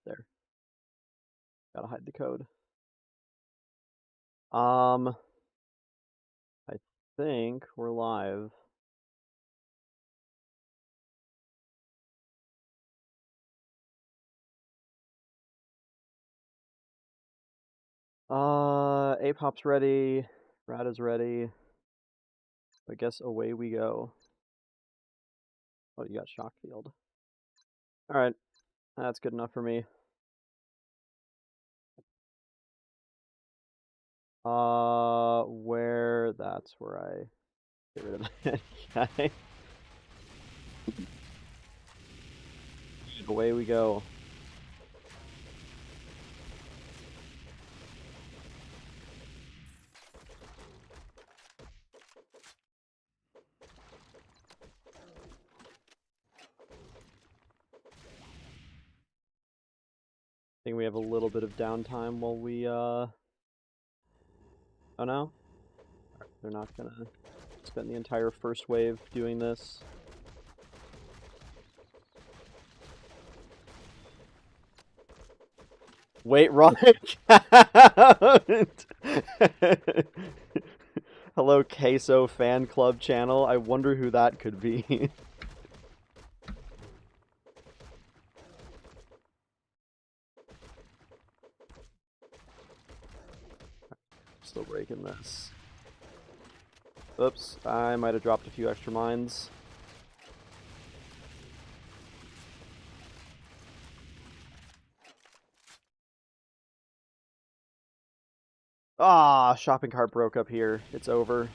There. Gotta hide the code. I think we're live. Apop's ready. Rada's ready. I guess away we go. Oh, you got shock field. Alright, that's good enough for me. That's where I get rid of that guy. Away we go. I think we have a little bit of downtime while we, Oh no? They're not gonna spend the entire first wave doing this. Wait, wrong account! Hello, Queso fan club channel. I wonder who that could be. Still breaking this. Oops, I might have dropped a few extra mines. Ah, shopping cart broke up here. It's over.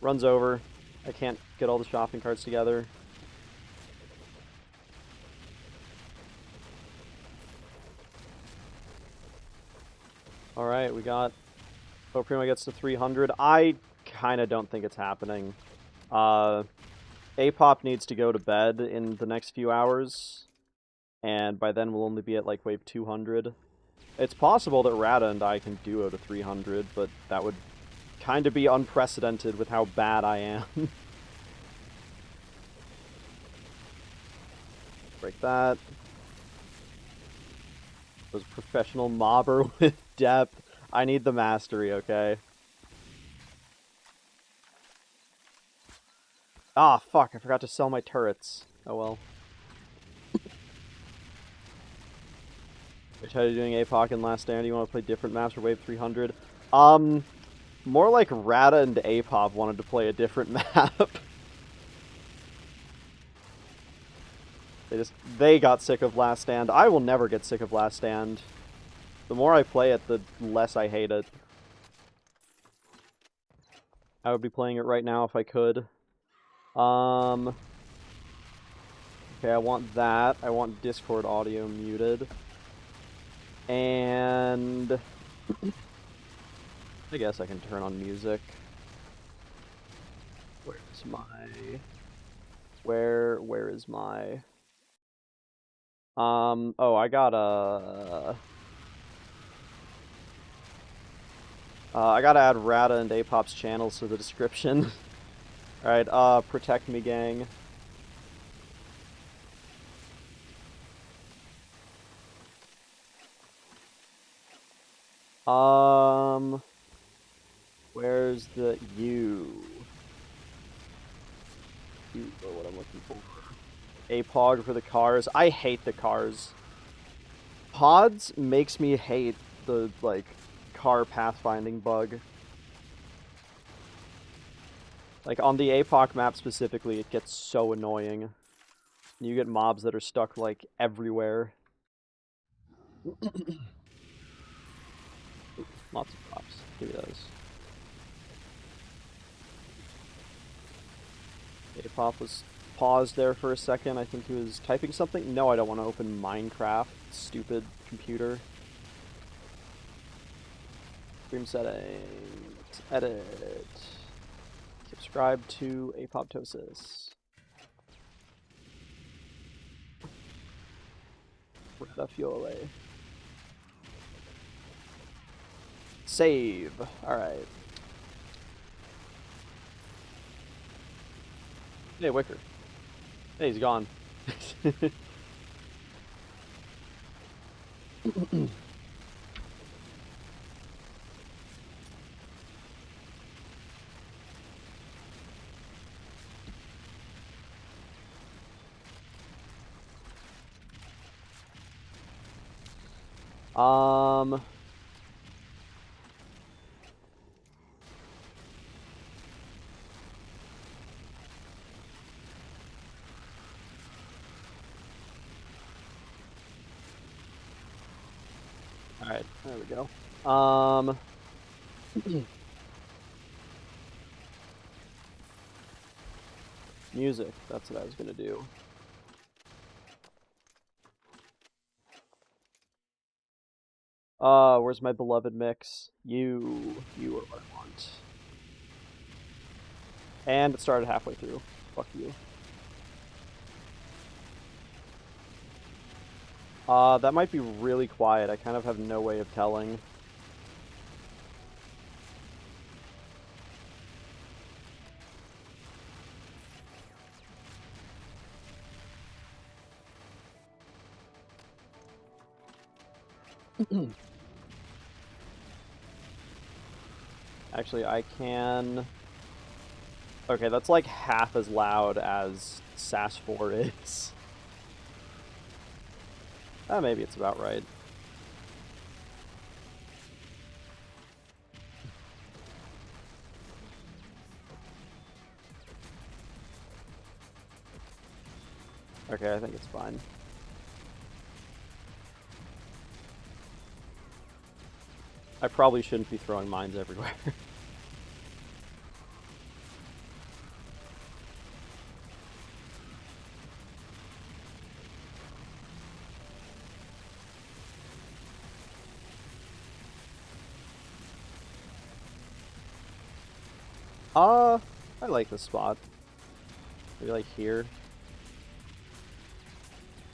Runs over. I can't get all the shopping carts together. Alright, we got... Oh, Primo gets to 300. I kind of don't think it's happening. Apop needs to go to bed in the next few hours. And by then we'll only be at, like, wave 200. It's possible that Rada and I can duo to 300, but that would kind of be unprecedented with how bad I am. Break that. Was professional mobber with depth. I need the mastery, okay? Ah, fuck, I forgot to sell my turrets. Oh well. Which how are you doing, APOC and Last Stand? Do you want to play different maps for Wave 300? More like Rada and Apop wanted to play a different map. They got sick of Last Stand. I will never get sick of Last Stand. The more I play it, the less I hate it. I would be playing it right now if I could. Okay, I want that. I want Discord audio muted. And... I guess I can turn on music. Where's my... Where is my... oh, I gotta add Rada and Apop's channels to the description. Alright, protect me, gang. Where's the you? You are what I'm looking for. APOG for the cars. I hate the cars. Pods makes me hate the, like, car pathfinding bug. Like, on the APOC map specifically, it gets so annoying. You get mobs that are stuck, like, everywhere. Lots of props. Give me those. APOP was paused there for a second. I think he was typing something. No, I don't want to open Minecraft. Stupid computer. Stream settings. Edit. Subscribe to Apoptosis. Radafiole. Save. Alright. Hey, Wicker. Hey, he's gone. Um... Alright, there we go. Music, that's what I was gonna do. Where's my beloved mix? You are what I want. And it started halfway through. Fuck you. That might be really quiet. I kind of have no way of telling. Actually, I can... Okay, that's like half as loud as SAS 4 is. Maybe it's about right. Okay, I think it's fine. I probably shouldn't be throwing mines everywhere. I like this spot. Maybe like here.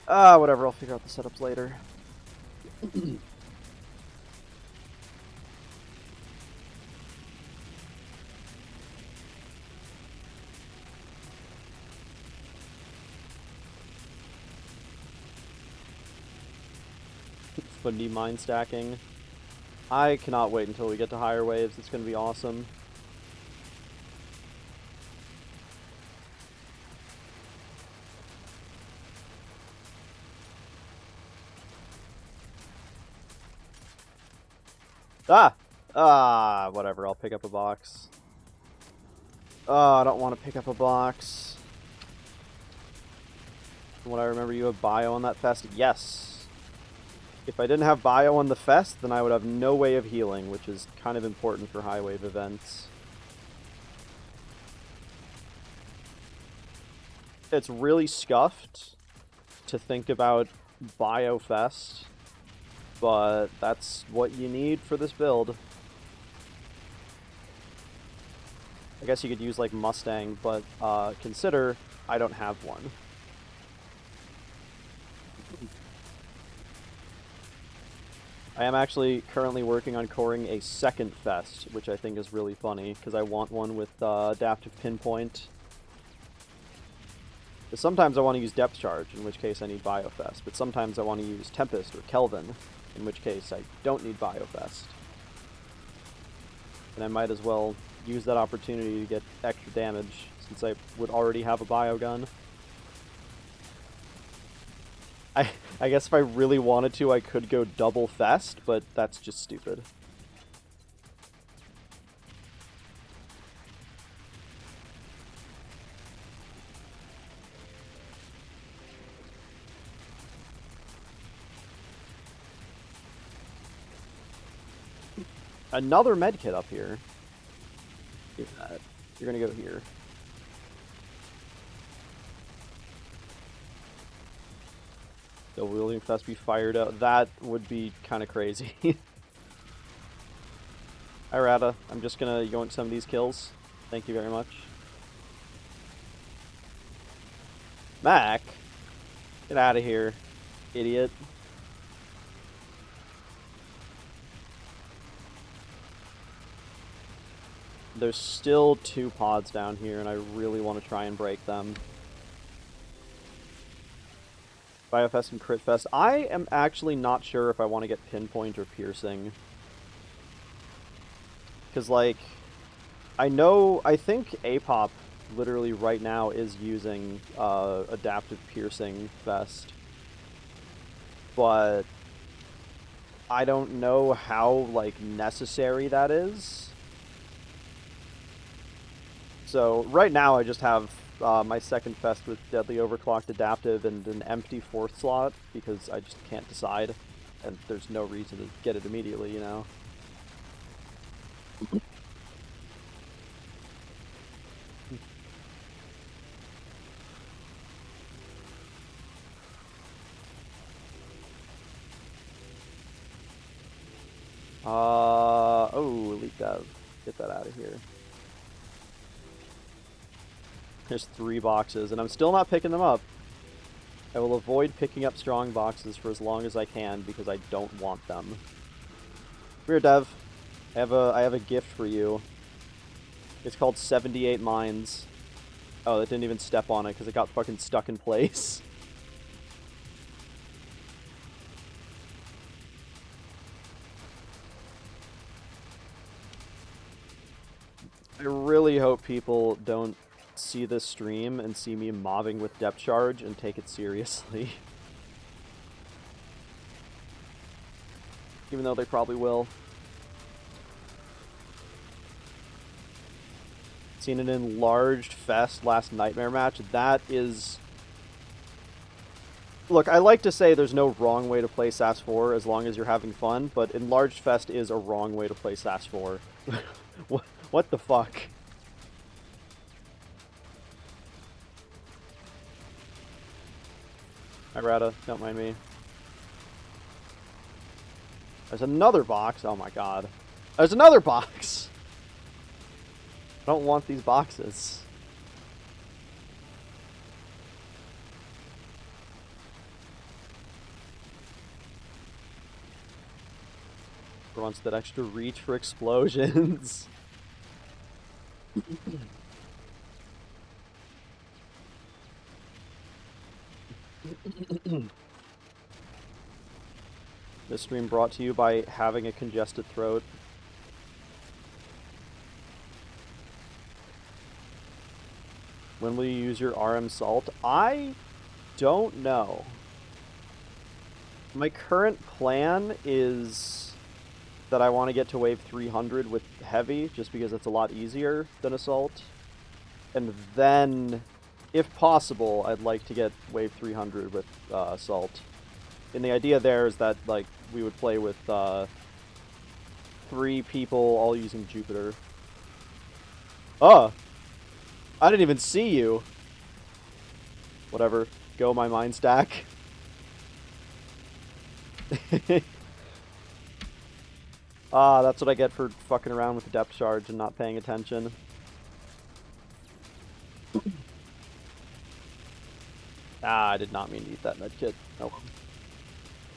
Whatever, I'll figure out the setups later. Fundy mine stacking. I cannot wait until we get to higher waves. It's going to be awesome. Whatever, I'll pick up a box. I don't want to pick up a box. From what I remember, you have bio on that fest? Yes. If I didn't have bio on the fest, then I would have no way of healing, which is kind of important for high wave events. It's really scuffed to think about bio fest, but that's what you need for this build. I guess you could use like Mustang, but consider I don't have one. I am actually currently working on coring a second fest, which I think is really funny, because I want one with adaptive pinpoint. Because sometimes I want to use depth charge, in which case I need Biofest, but sometimes I want to use Tempest or Kelvin, in which case I don't need Biofest. And I might as well use that opportunity to get extra damage, since I would already have a bio gun. I guess if I really wanted to, I could go double fest, but that's just stupid. Another medkit up here. Give that. You're gonna go here. The wielding fest be fired up. That would be kind of crazy. Hi, Rata. I'm just gonna yoink some of these kills. Thank you very much. Mac? Get out of here, idiot. There's still 2 pods down here, and I really want to try and break them. Biofest and Crit Fest. I am actually not sure if I want to get Pinpoint or Piercing. Because, like, I think APOP literally right now is using Adaptive Piercing Vest. But I don't know how, like, necessary that is. So, right now I just have my second Fest with Deadly Overclocked Adaptive and an empty 4th slot, because I just can't decide, and there's no reason to get it immediately, you know? Oh, Elite Dev. Get that out of here. There's 3 boxes, and I'm still not picking them up. I will avoid picking up strong boxes for as long as I can, because I don't want them. Come here, Dev. I have a gift for you. It's called 78 Mines. Oh, that didn't even step on it, because it got fucking stuck in place. I really hope people don't see this stream and see me mobbing with depth charge and take it seriously. Even though they probably will. Seen an enlarged Fest last Nightmare match. That is... Look, I like to say there's no wrong way to play SAS 4 as long as you're having fun, but enlarged Fest is a wrong way to play SAS 4. What the fuck? Hi, Rada. Don't mind me. There's another box. Oh my god. There's another box! I don't want these boxes. Wants that extra reach for explosions. This stream brought to you by having a congested throat. When will you use your RM Salt? I don't know. My current plan is that I want to get to wave 300 with Heavy, just because it's a lot easier than Assault. And then, if possible, I'd like to get wave 300 with Assault. And the idea there is that, like, we would play with 3 people all using Jupiter. Oh! I didn't even see you! Whatever. Go my mind stack. Ah, that's what I get for fucking around with the depth charge and not paying attention. Ah, I did not mean to eat that medkit. Oh.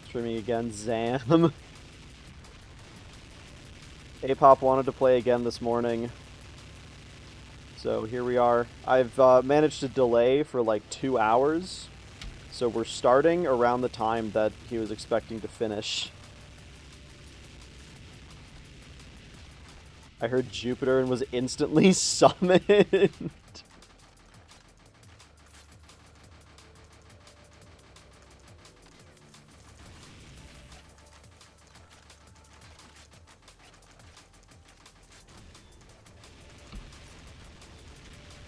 Streaming again, Zam. Apop wanted to play again this morning. So here we are. I've managed to delay for like 2 hours. So we're starting around the time that he was expecting to finish. I heard Jupiter and was instantly summoned.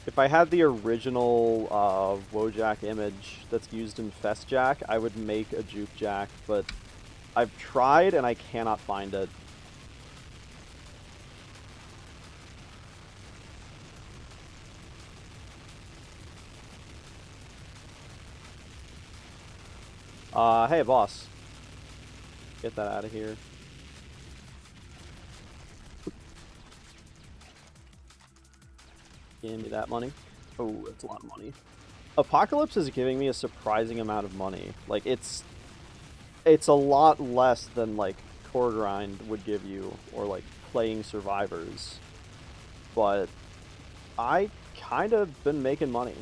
If I had the original Wojak image that's used in Fest Jack, I would make a Juke Jack, but I've tried and I cannot find it. Hey, boss. Get that out of here. Give me that money. Oh, that's a lot of money. Apocalypse is giving me a surprising amount of money. Like, it's a lot less than, like, Core Grind would give you, or, like, playing Survivors. But I kind of been making money.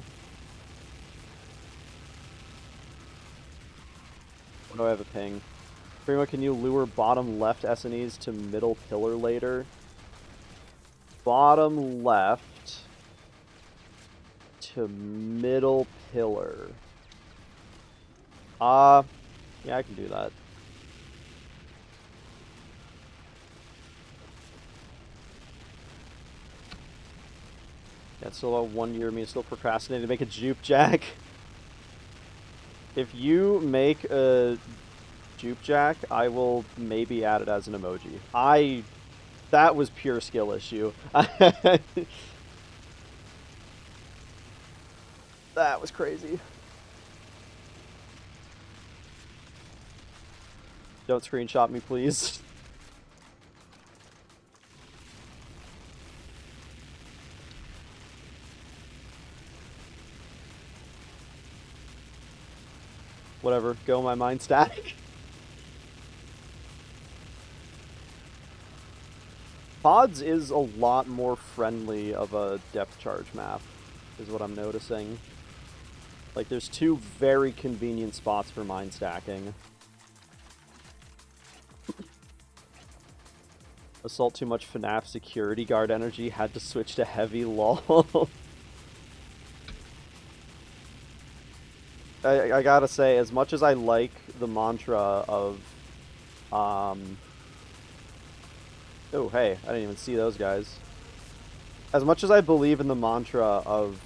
do I have a ping? Primo, can you lure bottom left SNEs to middle pillar later? Bottom left to middle pillar. Yeah, I can do that. Yeah, it's still about 1 year of me still procrastinating to make a juke jack. If you make a juke jack, I will maybe add it as an emoji. That was pure skill issue. That was crazy. Don't screenshot me, please. Whatever, go my mind static. Pods is a lot more friendly of a depth charge map, is what I'm noticing. Like, there's two very convenient spots for mine stacking. Assault too much FNAF security guard energy, had to switch to heavy, lol. I gotta say, as much as I like the mantra of, oh hey, I didn't even see those guys. As much as I believe in the mantra of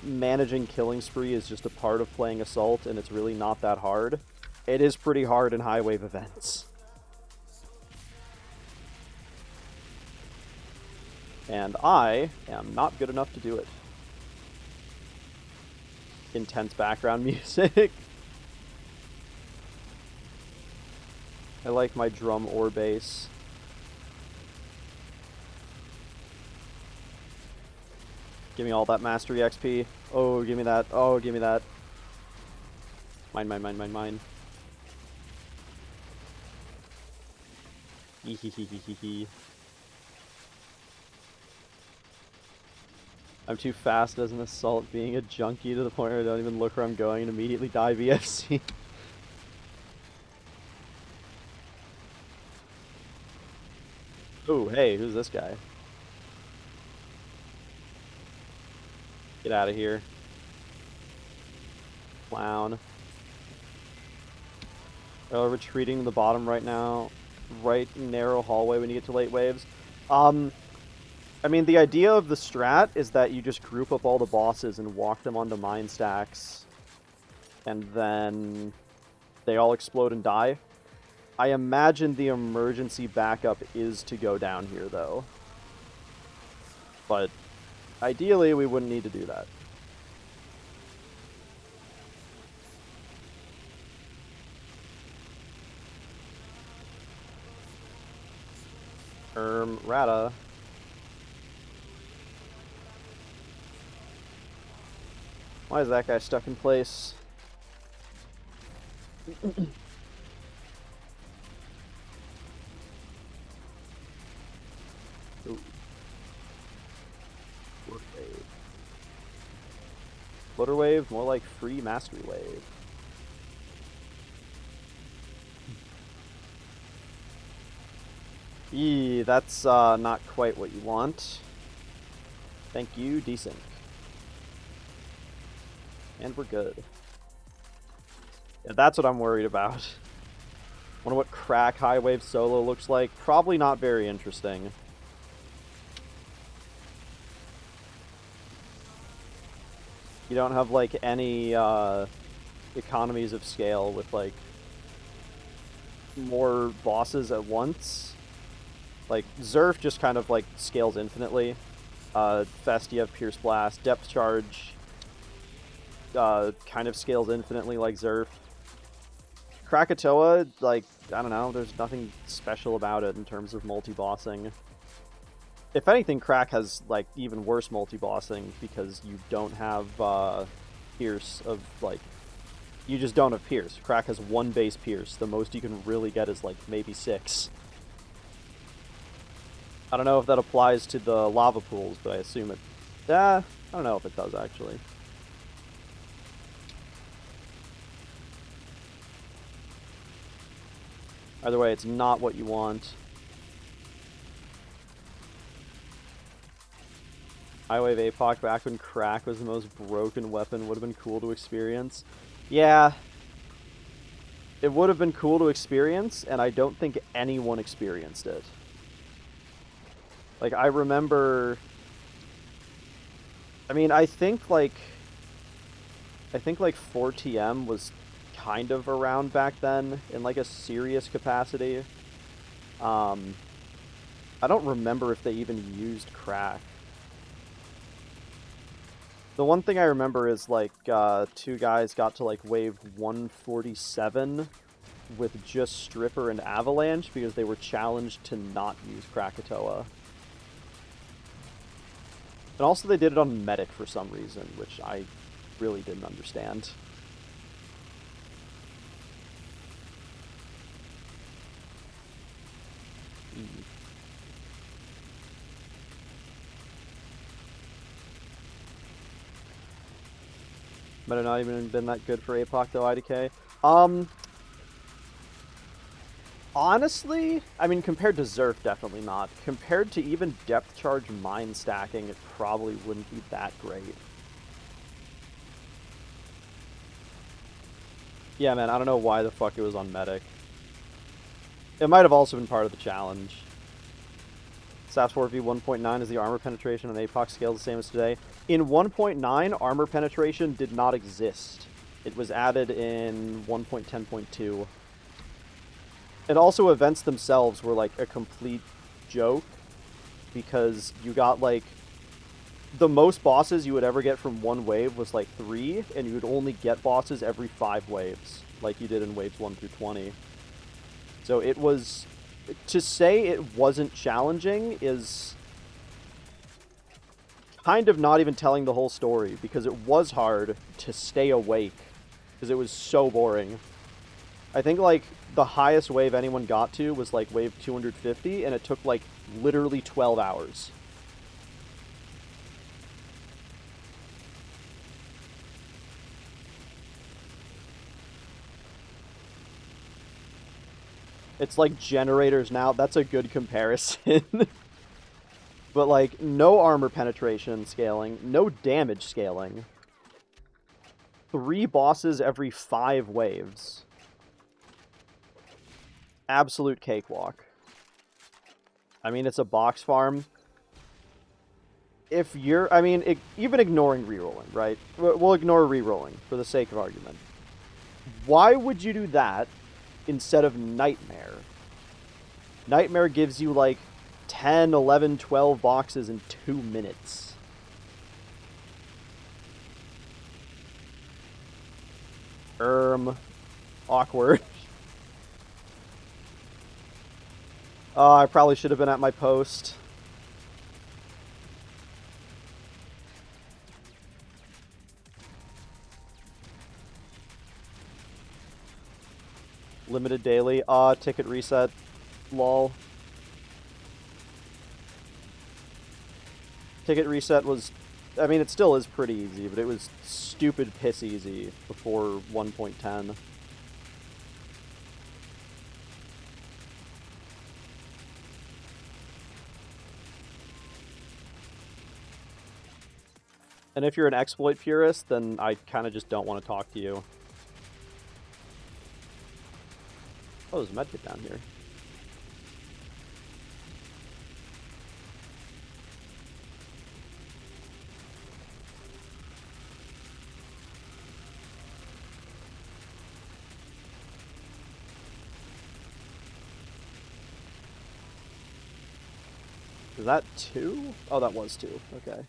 managing killing spree is just a part of playing Assault and it's really not that hard, it is pretty hard in high wave events. And I am not good enough to do it. Intense background music. I like my drum or bass. Give me all that mastery XP. Oh, give me that. Oh, give me that. Mine, mine, mine, mine, mine. Hehehehehe. I'm too fast as an Assault, being a junkie to the point where I don't even look where I'm going and immediately die VFC. Oh, hey, who's this guy? Get out of here. Clown. Oh, retreating to the bottom right now. Right narrow hallway when you get to late waves. I mean, the idea of the strat is that you just group up all the bosses and walk them onto mine stacks. And then they all explode and die. I imagine the emergency backup is to go down here, though. But ideally, we wouldn't need to do that. Rata. Why is that guy stuck in place? Ooh. Wave. Flutter wave, more like free mastery wave. Eee, that's not quite what you want. Thank you, desync. And we're good. Yeah, that's what I'm worried about. Wonder what crack high wave solo looks like. Probably not very interesting. You don't have like any economies of scale with like more bosses at once. Like Zerf just kind of like scales infinitely. Fest, you have Pierce Blast. Depth Charge kind of scales infinitely like Zerf. Krakatoa, like, I don't know, there's nothing special about it in terms of multi-bossing. If anything, Crack has, like, even worse multi-bossing because you don't have Pierce of, like, you just don't have Pierce. Crack has one base Pierce. The most you can really get is, like, maybe 6. I don't know if that applies to the lava pools, but I assume it... I don't know if it does, actually. Either way, it's not what you want. Highwave APOC back when crack was the most broken weapon would have been cool to experience. Yeah. It would have been cool to experience, and I don't think anyone experienced it. Like, I remember... I mean, I think, like 4TM was kind of around back then, in, like, a serious capacity. I don't remember if they even used crack. The one thing I remember is, like, 2 guys got to, like, wave 147 with just Stripper and Avalanche because they were challenged to not use Krakatoa. And also they did it on Medic for some reason, which I really didn't understand. Might have not even been that good for APOC though, IDK. Honestly, I mean, compared to Zerf, definitely not. Compared to even depth charge mine stacking, it probably wouldn't be that great. Yeah, man, I don't know why the fuck it was on Medic. It might have also been part of the challenge. SAS 4v 1.9 is the armor penetration on APOC scale the same as today. In 1.9, armor penetration did not exist. It was added in 1.10.2. And also events themselves were like a complete joke because you got like the most bosses you would ever get from one wave was like 3, and you would only get bosses every 5 waves, like you did in waves 1 through 20. So it was, to say it wasn't challenging is kind of not even telling the whole story, because it was hard to stay awake because it was so boring. I think like the highest wave anyone got to was like wave 250, and it took like literally 12 hours. It's like generators now. That's a good comparison. But like no armor penetration scaling, no damage scaling. 3 bosses every 5 waves. Absolute cakewalk. I mean, it's a box farm. If you're, I mean, even ignoring rerolling, right? We'll ignore rerolling for the sake of argument. Why would you do that instead of Nightmare? Nightmare gives you like 10, 11, 12 boxes in 2 minutes. Awkward. Oh, I probably should have been at my post. Limited daily. Ticket reset. Lol. Ticket reset was... I mean, it still is pretty easy, but it was stupid piss easy before 1.10. And if you're an exploit purist, then I kind of just don't want to talk to you. Oh, there's a medkit down here. Is that 2? Oh, that was 2. Okay.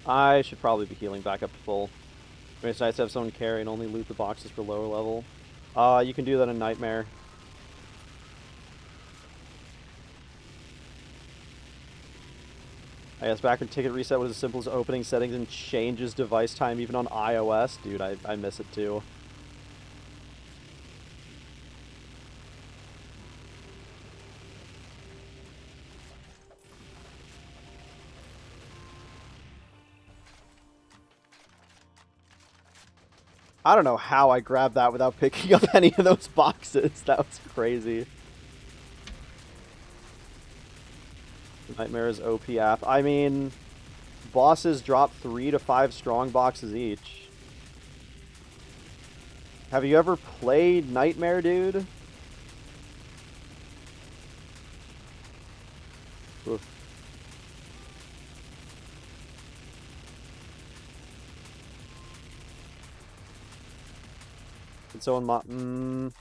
I should probably be healing back up to full. I mean, it's nice to have someone carry and only loot the boxes for lower level. You can do that in Nightmare. I guess back when Ticket Reset was as simple as opening settings and changes device time even on iOS. Dude, I miss it too. I don't know how I grabbed that without picking up any of those boxes. That was crazy. Nightmare is OP app. I mean, bosses drop 3 to 5 strong boxes each. Have you ever played Nightmare, dude? Oof. Did someone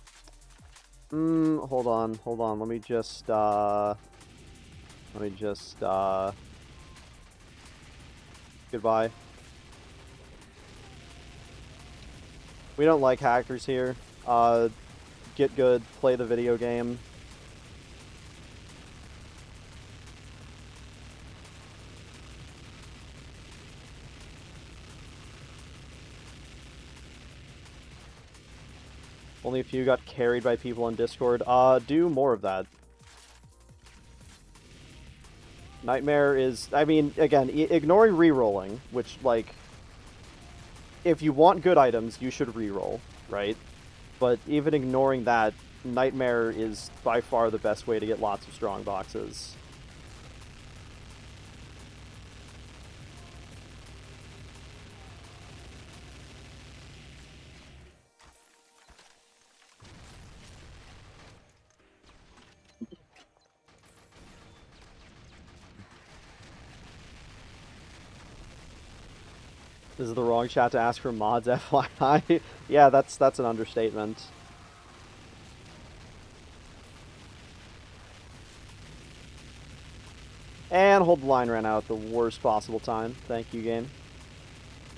hold on. Let me just, goodbye. We don't like hackers here. Get good, play the video game. Only a few got carried by people on Discord. Do more of that. Nightmare is, I mean, again, ignoring re-rolling, which, like, if you want good items, you should re-roll, right? But even ignoring that, Nightmare is by far the best way to get lots of strong boxes. This is the wrong chat to ask for mods, FYI. Yeah, that's an understatement. And hold the line ran out at the worst possible time. Thank you, game.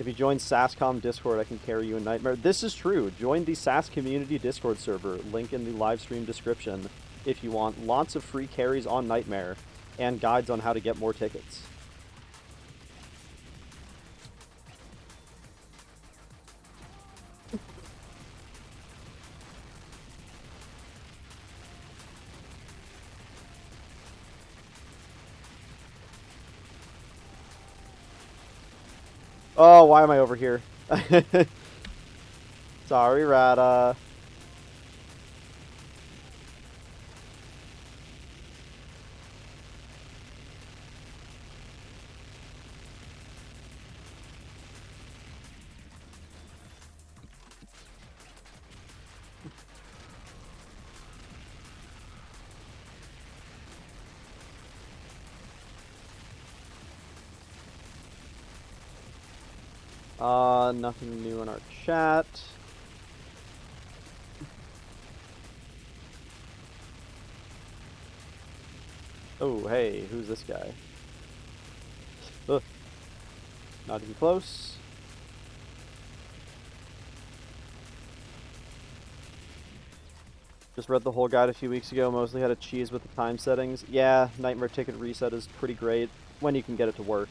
If you join SASCOM Discord, I can carry you in Nightmare. This is true. Join the SAS Community Discord server. Link in the live stream description if you want lots of free carries on Nightmare and guides on how to get more tickets. Oh, why am I over here? Sorry, Rata. Nothing new in our chat. Oh, hey, who's this guy? Ugh. Not even close. Just read the whole guide a few weeks ago, mostly had to cheese with the time settings. Yeah, Nightmare Ticket Reset is pretty great when you can get it to work.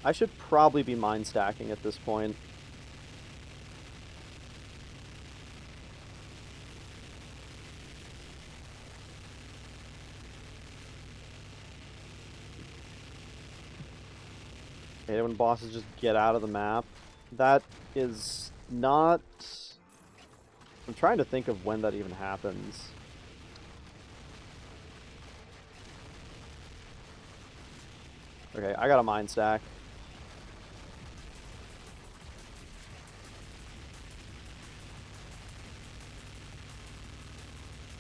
I should probably be mine stacking at this point. I hate it when bosses just get out of the map. That is not... I'm trying to think of when that even happens. Okay, I got a mine stack.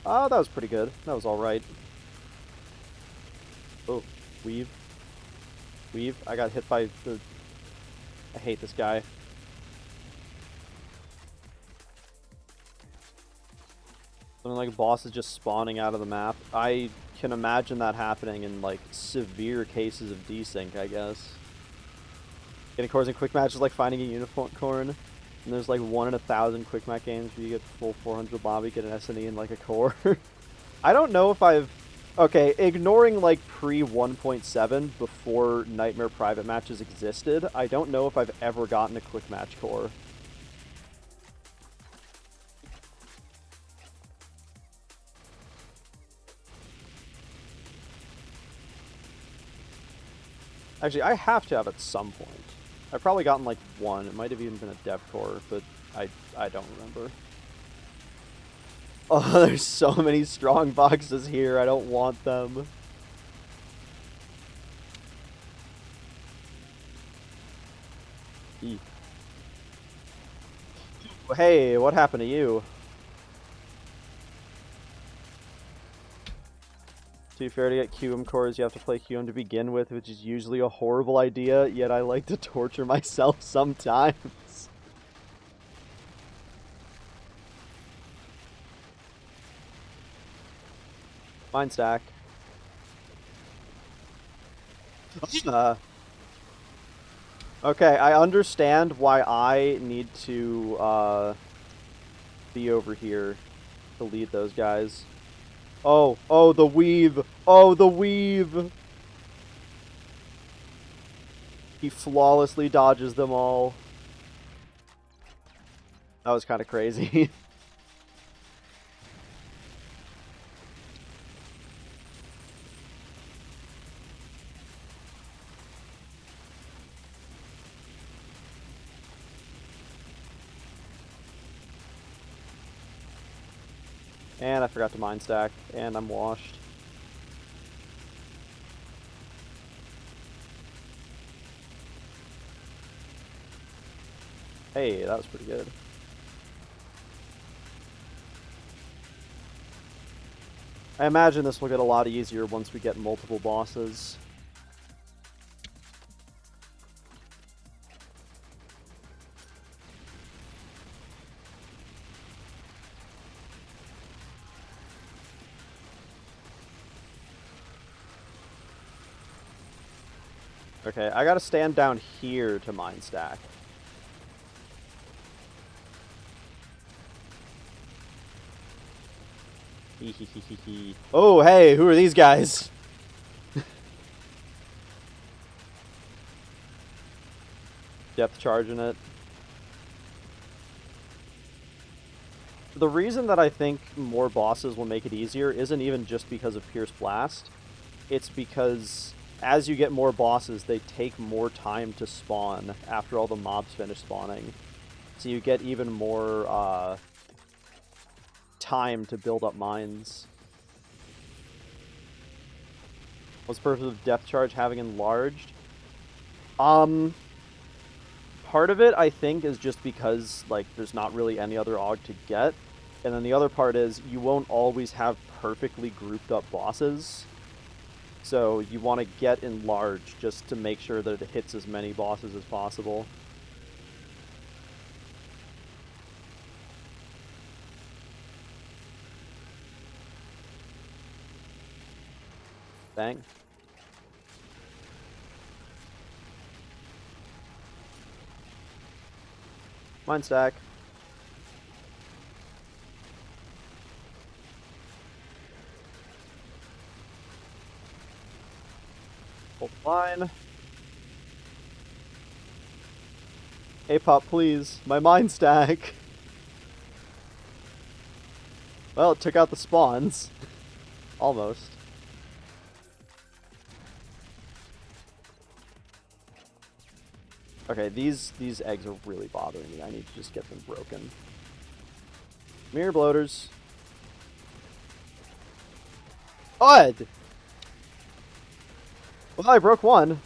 Oh, that was pretty good. That was alright. Oh, weave. Weave. I got hit by the... I hate this guy. Something like a boss is just spawning out of the map. I can imagine that happening in, like, severe cases of desync, I guess. Getting cores in quick match is like finding a unicorn. And there's like 1 in 1,000 quick match games where you get full 400 lobby, get an SNE and like a core. I don't know if I've... Okay, ignoring like pre 1.7 before Nightmare private matches existed, I don't know if I've ever gotten a quick match core. Actually, I have to have at some point. I've probably gotten like one. It might have even been a dev core, but I don't remember. Oh, there's so many strong boxes here. I don't want them. Eek. Hey, what happened to you? To be fair, to get QM cores, you have to play QM to begin with, which is usually a horrible idea, yet I like to torture myself sometimes. Mine stack. Okay, I understand why I need to be over here to lead those guys. Oh, oh, the weave! Oh, the weave! He flawlessly dodges them all. That was kind of crazy. And I forgot to mine stack, and I'm washed. Hey, that was pretty good. I imagine this will get a lot easier once we get multiple bosses. Okay, I gotta stand down here to mine stack. Oh, hey, who are these guys? Depth charging it. The reason that I think more bosses will make it easier isn't even just because of Pierce Blast. It's because as you get more bosses, they take more time to spawn after all the mobs finish spawning. So you get even more time to build up mines. What's the purpose of Depth Charge having enlarged? Part of it, I think, is just because, like, there's not really any other AUG to get. And then the other part is you won't always have perfectly grouped up bosses. So you want to get enlarged just to make sure that it hits as many bosses as possible. Bang. Mine stack. Hold the line. Hey, Pop, please. My mine stack. Well, it took out the spawns. Almost. Okay, these eggs are really bothering me. I need to just get them broken. Mirror bloaters. Odd! Well, I broke one.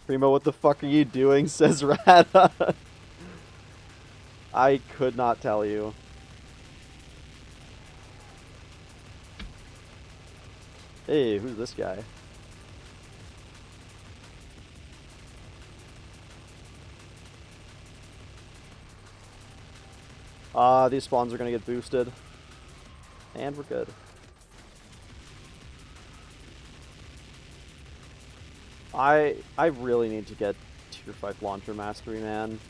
Primo, what the fuck are you doing? Says Rata. I could not tell you. Hey, who's this guy? These spawns are gonna get boosted. And we're good. I really need to get tier 5 launcher mastery, man.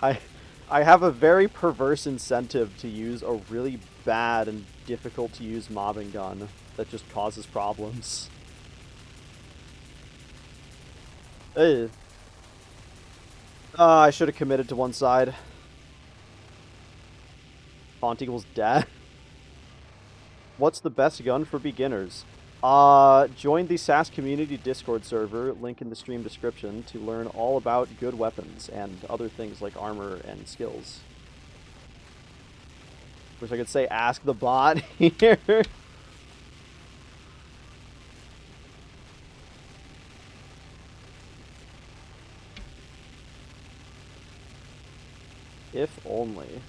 I have a very perverse incentive to use a really bad and difficult to use mobbing gun that just causes problems. Ugh. I should have committed to one side. Font equals death. What's the best gun for beginners? Join the SAS community Discord server, link in the stream description, to learn all about good weapons and other things like armor and skills. Wish I could say ask the bot here. If only.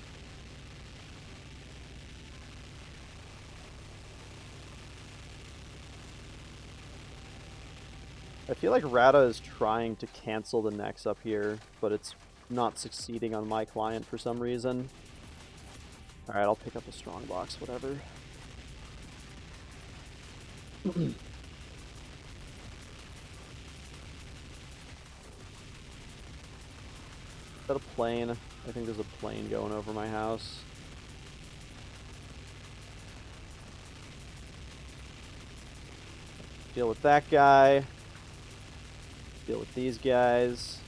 I feel like Rata is trying to cancel the Nex up here, but it's not succeeding on my client for some reason. Alright, I'll pick up a strongbox, whatever. Is that a plane? I think there's a plane going over my house. Deal with that guy. Deal with these guys.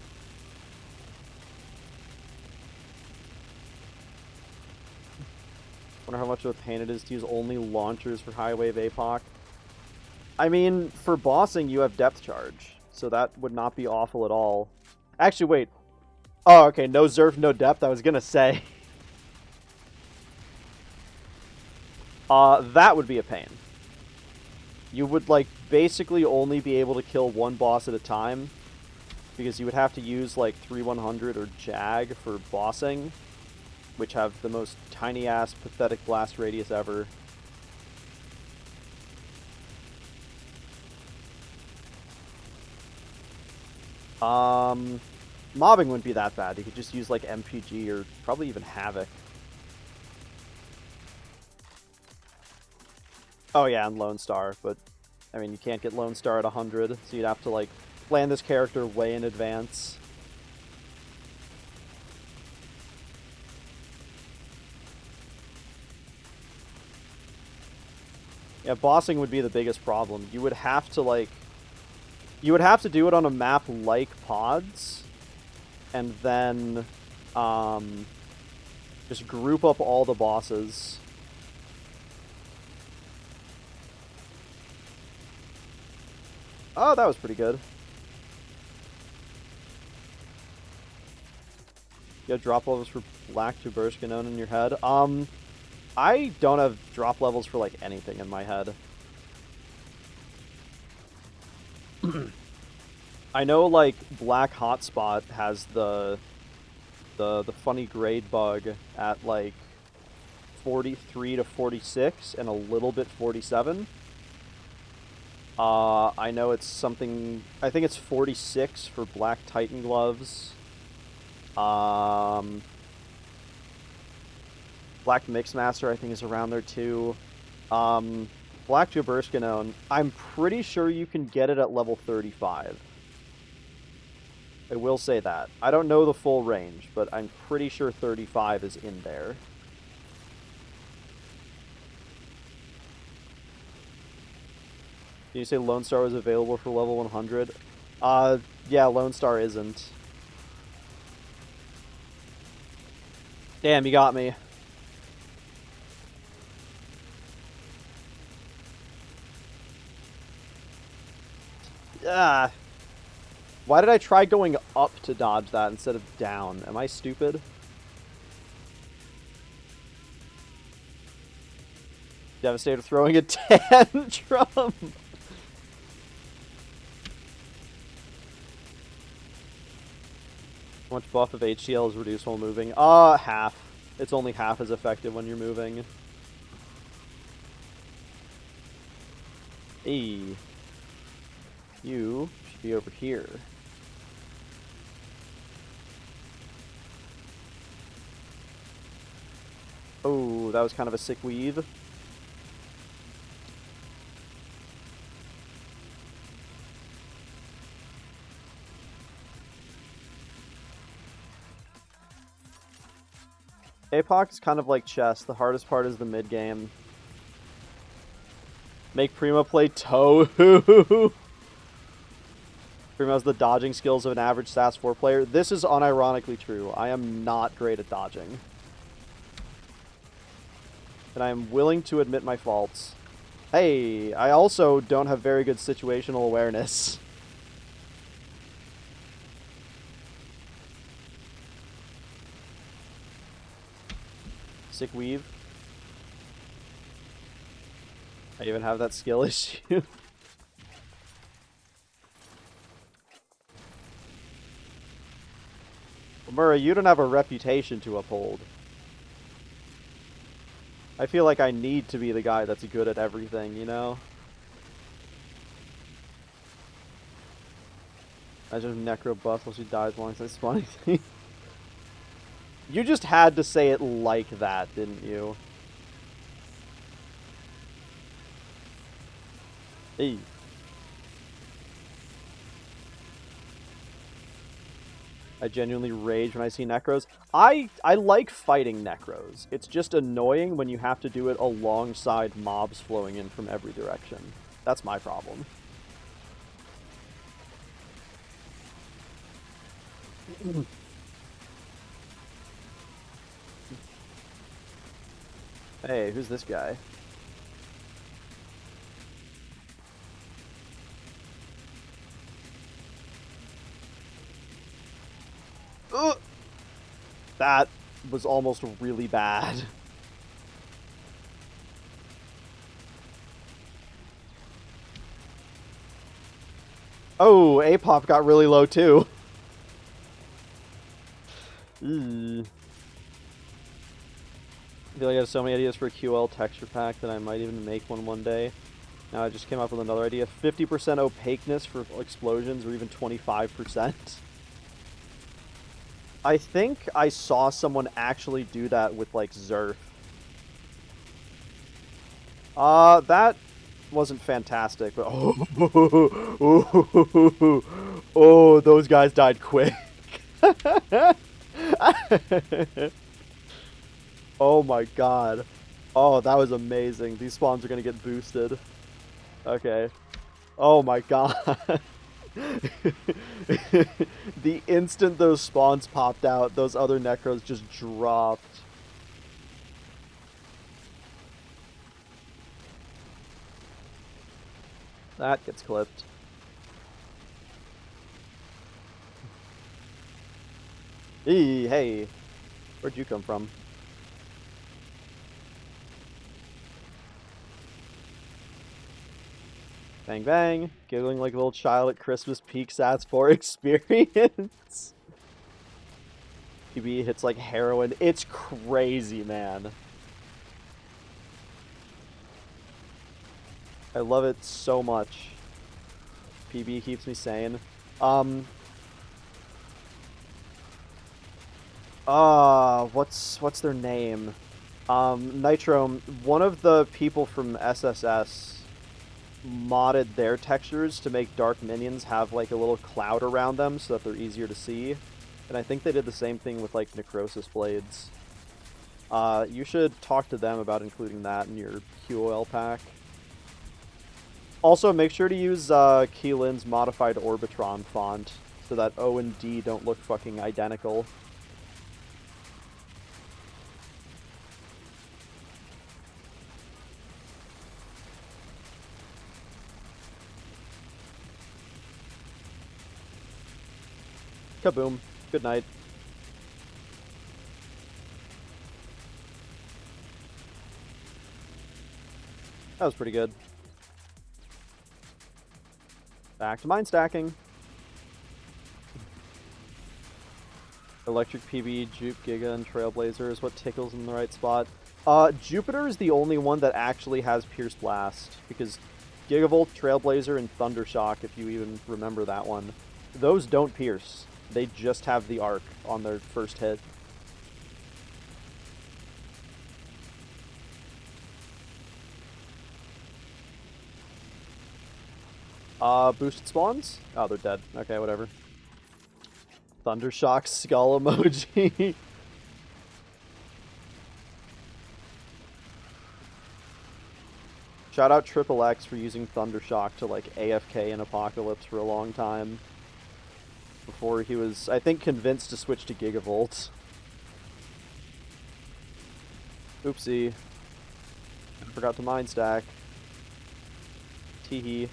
Wonder how much of a pain it is to use only launchers for High Wave APOC. I mean, for bossing, you have depth charge, so that would not be awful at all. Actually, wait. Oh, okay, no Zerf, no depth, I was gonna say. That would be a pain. You would, like, basically only be able to kill one boss at a time, because you would have to use, like, 3100 or Jag for bossing, which have the most tiny-ass, pathetic blast radius ever. Mobbing wouldn't be that bad. You could just use, like, MPG or probably even Havoc. Oh yeah, and Lone Star, but I mean, you can't get Lone Star at 100, so you'd have to, like, plan this character way in advance. Yeah, bossing would be the biggest problem. You would have to, like... You would have to do it on a map like Pods, and then, just group up all the bosses. Oh, that was pretty good. You have drop levels for Black Tubershka known in your head? I don't have drop levels for, like, anything in my head. I know, like, Black Hotspot has the funny grade bug at, like, 43 to 46 and a little bit 47. I know it's something... I think it's 46 for Black Titan gloves. Black Mixmaster, I think, is around there, too. Black Jaburskanon, I'm pretty sure you can get it at level 35. I will say that. I don't know the full range, but I'm pretty sure 35 is in there. Did you say Lone Star was available for level 100? Yeah, Lone Star isn't. Damn, you got me. Ah. Why did I try going up to dodge that instead of down? Am I stupid? Devastator throwing a tantrum. How much buff of HCL is reduced while moving? Half. It's only half as effective when you're moving. Hey. You should be over here. Oh, that was kind of a sick weave. APOC is kind of like chess. The hardest part is the mid-game. Make Primo play Tohu. Primo has the dodging skills of an average SAS 4 player. This is unironically true. I am not great at dodging. And I am willing to admit my faults. Hey, I also don't have very good situational awareness. Sick weave. I even have that skill issue. Murray, you don't have a reputation to uphold. I feel like I need to be the guy that's good at everything, you know? I just necro buff while she dies alongside spawning thing. You just had to say it like that, didn't you? Hey. I genuinely rage when I see necros. I like fighting necros. It's just annoying when you have to do it alongside mobs flowing in from every direction. That's my problem. Hey, who's this guy? Ugh! That was almost really bad. Oh, A-pop got really low too. I feel like I have so many ideas for a QL texture pack that I might even make one day. Now I just came up with another idea. 50% opaqueness for explosions, or even 25%. I think I saw someone actually do that with, like, Zerf. That wasn't fantastic, but oh, those guys died quick. Oh my god. Oh, that was amazing. These spawns are gonna get boosted. Okay. Oh my god. The instant those spawns popped out, those other necros just dropped. That gets clipped. Hey. Where'd you come from? Bang bang. Giggling like a little child at Christmas peak sats for experience. PB hits like heroin. It's crazy, man. I love it so much. PB keeps me sane. What's their name? Nitro, one of the people from SSS modded their textures to make dark minions have like a little cloud around them so that they're easier to see. And I think they did the same thing with like necrosis blades. You should talk to them about including that in your QOL pack. Also, make sure to use Keelan's modified Orbitron font so that O and D don't look fucking identical. Kaboom. Good night. That was pretty good. Back to mine stacking. Electric PB, Jupe, Giga, and Trailblazer is what tickles in the right spot. Jupiter is the only one that actually has Pierce Blast, because Gigavolt, Trailblazer, and Thundershock, if you even remember that one, those don't pierce. They just have the arc on their first hit. Boosted spawns? Oh, they're dead. Okay, whatever. Thundershock skull emoji. Shout out Triple X for using Thundershock to, like, AFK in Apocalypse for a long time. Before he was, I think, convinced to switch to Gigavolt. Oopsie. I forgot to mine stack. Teehee.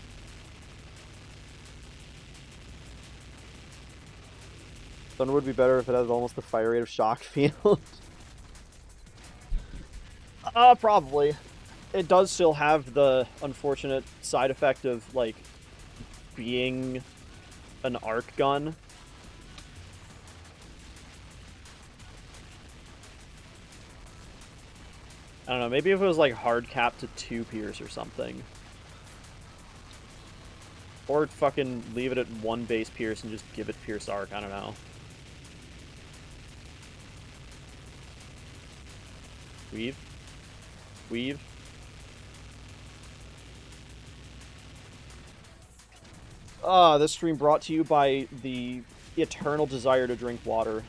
Thunder would be better if it had almost the fire rate of Shock Field. Probably. It does still have the unfortunate side effect of, like, being an arc gun. I don't know, maybe if it was, like, hard capped to 2 pierce or something. Or fucking leave it at 1 base pierce and just give it pierce arc, I don't know. Weave. Weave. This stream brought to you by the eternal desire to drink water.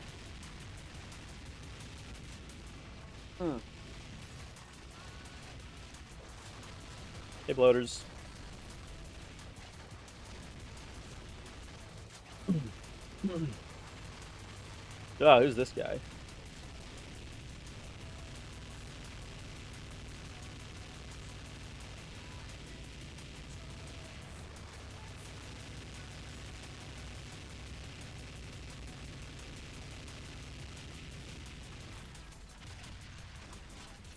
Hey, bloaters. Who's this guy?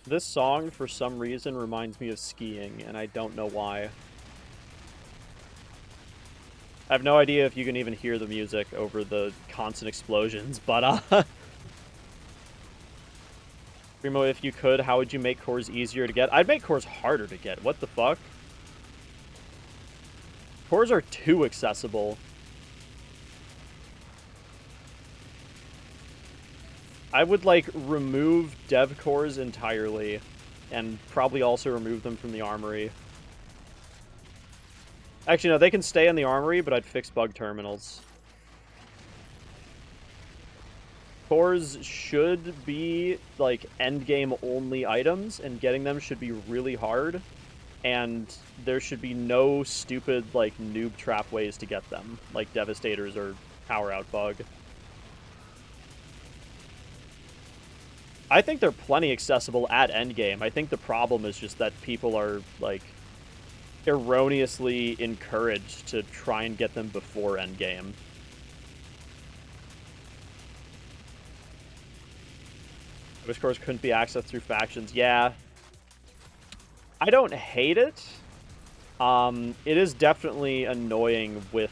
This song, for some reason, reminds me of skiing, and I don't know why. I have no idea if you can even hear the music over the constant explosions, but, Primo, if you could, how would you make cores easier to get? I'd make cores harder to get. What the fuck? Cores are too accessible. I would, like, remove dev cores entirely, and probably also remove them from the armory. Actually, no, they can stay in the armory, but I'd fix bug terminals. Cores should be, like, endgame only items, and getting them should be really hard, and there should be no stupid, like, noob trap ways to get them, like Devastators or Power Out Bug. I think they're plenty accessible at endgame. I think the problem is just that people are, like, erroneously encouraged to try and get them before endgame. Wish cores couldn't be accessed through factions. Yeah. I don't hate it. It is definitely annoying with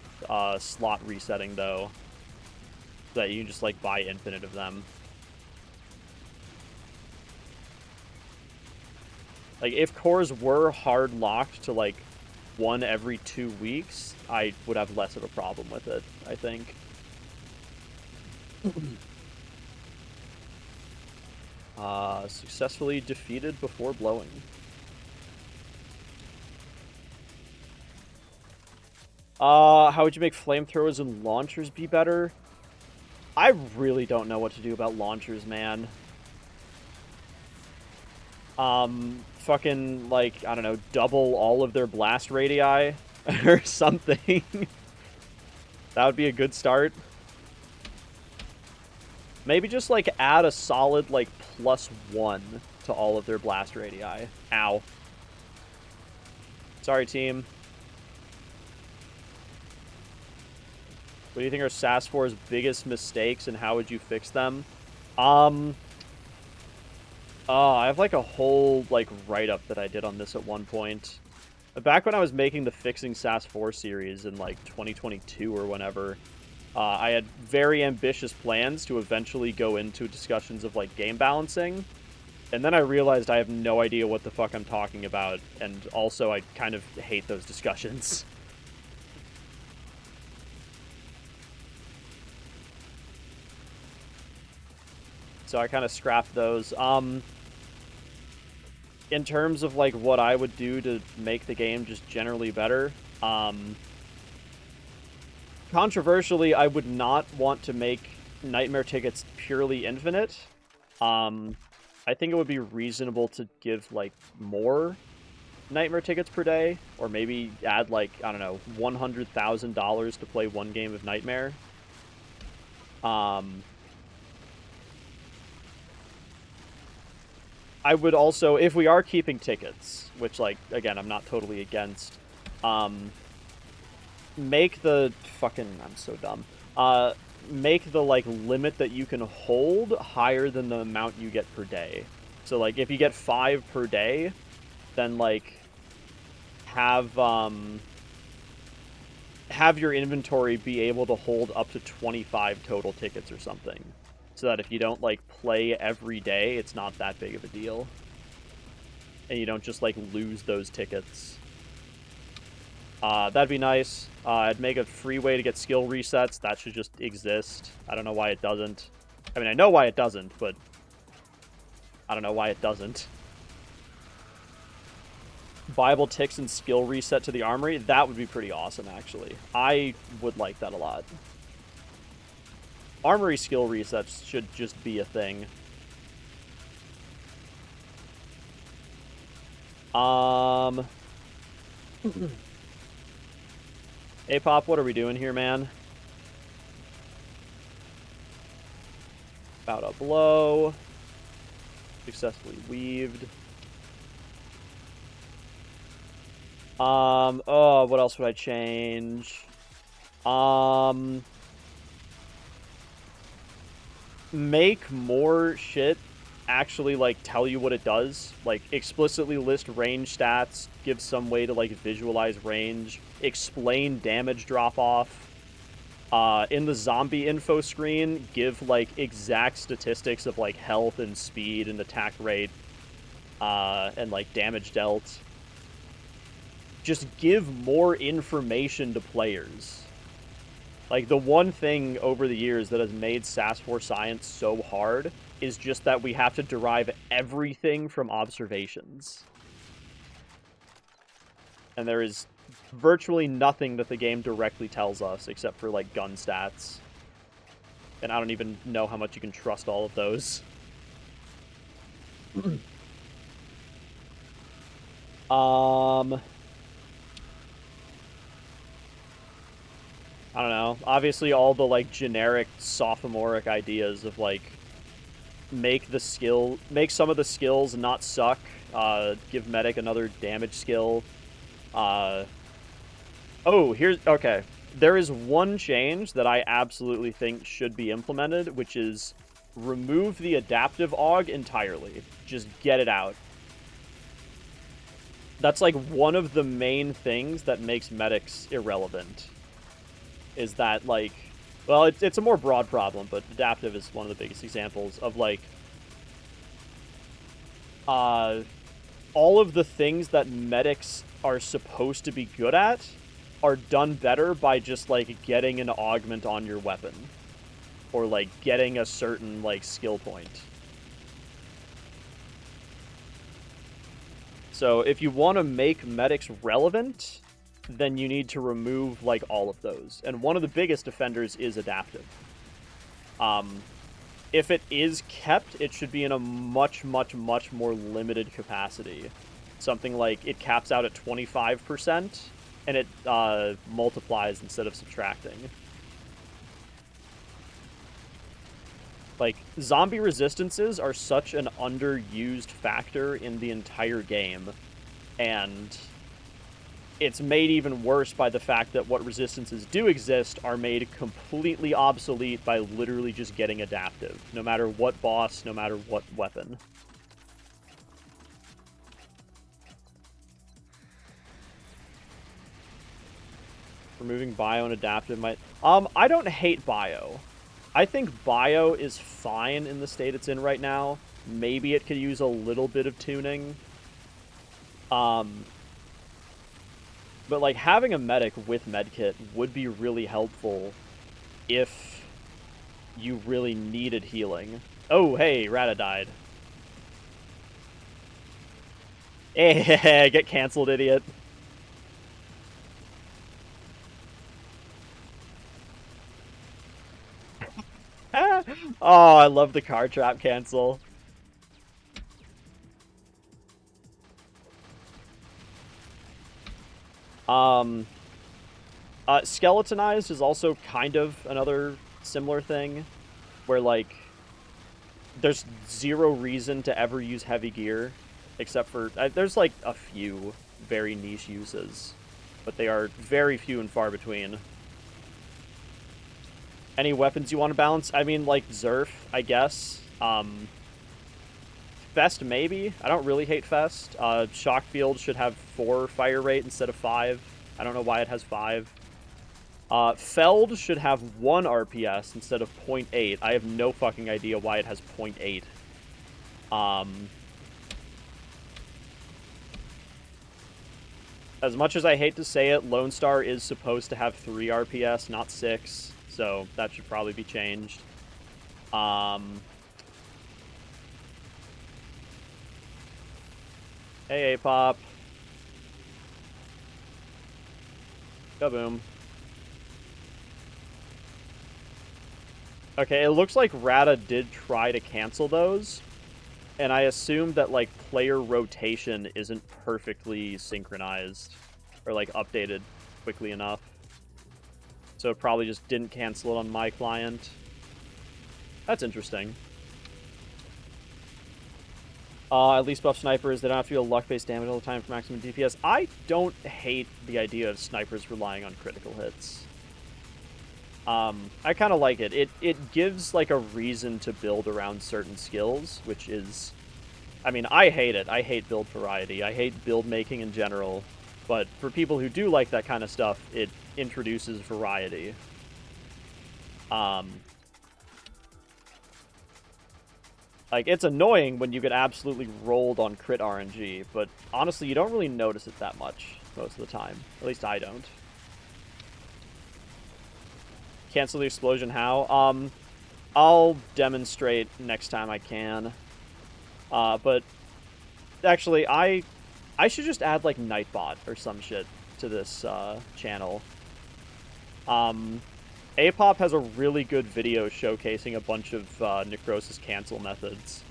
slot resetting, though. That you can just, like, buy infinite of them. Like, if cores were hard locked to, like, 1 every 2 weeks, I would have less of a problem with it, I think. Successfully defeated before blowing. How would you make flamethrowers and launchers be better? I really don't know what to do about launchers, man. Fucking, like, I don't know, double all of their blast radii or something. That would be a good start. Maybe just, like, add a solid, like, +1 to all of their blast radii. Ow. Sorry, team. What do you think are SAS 4's biggest mistakes, and how would you fix them? I have, like, a whole, like, write-up that I did on this at one point. Back when I was making the Fixing SAS 4 series in, like, 2022 or whenever, I had very ambitious plans to eventually go into discussions of, like, game balancing, and then I realized I have no idea what the fuck I'm talking about, and also I kind of hate those discussions. So I kind of scrapped those. In terms of, like, what I would do to make the game just generally better, controversially, I would not want to make Nightmare tickets purely infinite. I think it would be reasonable to give, like, more Nightmare tickets per day, or maybe add, like, I don't know, $100,000 to play 1 game of Nightmare. I would also, if we are keeping tickets, which, like, again, I'm not totally against, Make the fucking I'm so dumb. Make the like limit that you can hold higher than the amount you get per day. So like if you get 5 per day, then like have your inventory be able to hold up to 25 total tickets or something. So that if you don't like play every day, it's not that big of a deal. And you don't just like lose those tickets. That'd be nice. I'd make a free way to get skill resets. That should just exist. I don't know why it doesn't. I mean, I know why it doesn't, but I don't know why it doesn't. Viable ticks and skill reset to the armory. That would be pretty awesome, actually. I would like that a lot. Armory skill resets should just be a thing. Hey, Pop, what are we doing here, man? About a blow. Successfully weaved. Oh, what else would I change? Make more shit actually, like, tell you what it does. Like, explicitly list range stats, give some way to, like, visualize range, explain damage drop-off. In the zombie info screen, give, like, exact statistics of, like, health and speed and attack rate, and, like, damage dealt. Just give more information to players. Like, the one thing over the years that has made SAS 4 Science so hard is just that we have to derive everything from observations. And there is virtually nothing that the game directly tells us except for, like, gun stats. And I don't even know how much you can trust all of those. I don't know. Obviously, all the, like, generic sophomoric ideas of, like, make some of the skills not suck, give medic another damage skill. Okay. There is one change that I absolutely think should be implemented, which is remove the adaptive AUG entirely. Just get it out. That's, like, one of the main things that makes medics irrelevant. Is that, like, well, it's a more broad problem, but adaptive is one of the biggest examples of, like, all of the things that medics are supposed to be good at are done better by just, like, getting an augment on your weapon. Or, like, getting a certain, like, skill point. So, if you want to make medics relevant, then you need to remove, like, all of those. And one of the biggest offenders is adaptive. If it is kept, it should be in a much, much, much more limited capacity. Something like it caps out at 25%, and it multiplies instead of subtracting. Like, zombie resistances are such an underused factor in the entire game, and it's made even worse by the fact that what resistances do exist are made completely obsolete by literally just getting adaptive, no matter what boss, no matter what weapon. Removing bio and adaptive might... I don't hate bio. I think bio is fine in the state it's in right now. Maybe it could use a little bit of tuning. But, like, having a medic with medkit would be really helpful if you really needed healing. Oh, hey, Rata died. Hey, get canceled, idiot. Oh, I love the car trap cancel. Skeletonized is also kind of another similar thing, where, like, there's zero reason to ever use heavy gear, except for, there's, like, a few very niche uses. but they are very few and far between. Any weapons you want to balance? I mean, like Zerf, I guess. Fest, maybe. I don't really hate Fest. Shock Field should have 4 fire rate instead of 5. I don't know why it has 5. Feld should have 1 RPS instead of 0.8. I have no fucking idea why it has 0.8. As much as I hate to say it, Lone Star is supposed to have 3 RPS, not 6. So that should probably be changed. Hey, A-Pop. Kaboom. Okay, it looks like Rata did try to cancel those. And I assume that, like, player rotation isn't perfectly synchronized. Or, like, updated quickly enough. So it probably just didn't cancel it on my client. That's interesting. At least buff snipers, they don't have to deal luck-based damage all the time for maximum DPS. I don't hate the idea of snipers relying on critical hits. I kind of like it. It gives, like, a reason to build around certain skills, which is... I mean, I hate it. I hate build variety. I hate build making in general. But for people who do like that kind of stuff, it introduces variety. Like, it's annoying when you get absolutely rolled on crit RNG, but honestly, you don't really notice it that much most of the time. At least I don't. Cancel the explosion how? I'll demonstrate next time I can. But actually, I should just add, like, Nightbot or some shit to this channel. A-Pop has a really good video showcasing a bunch of necrosis cancel methods.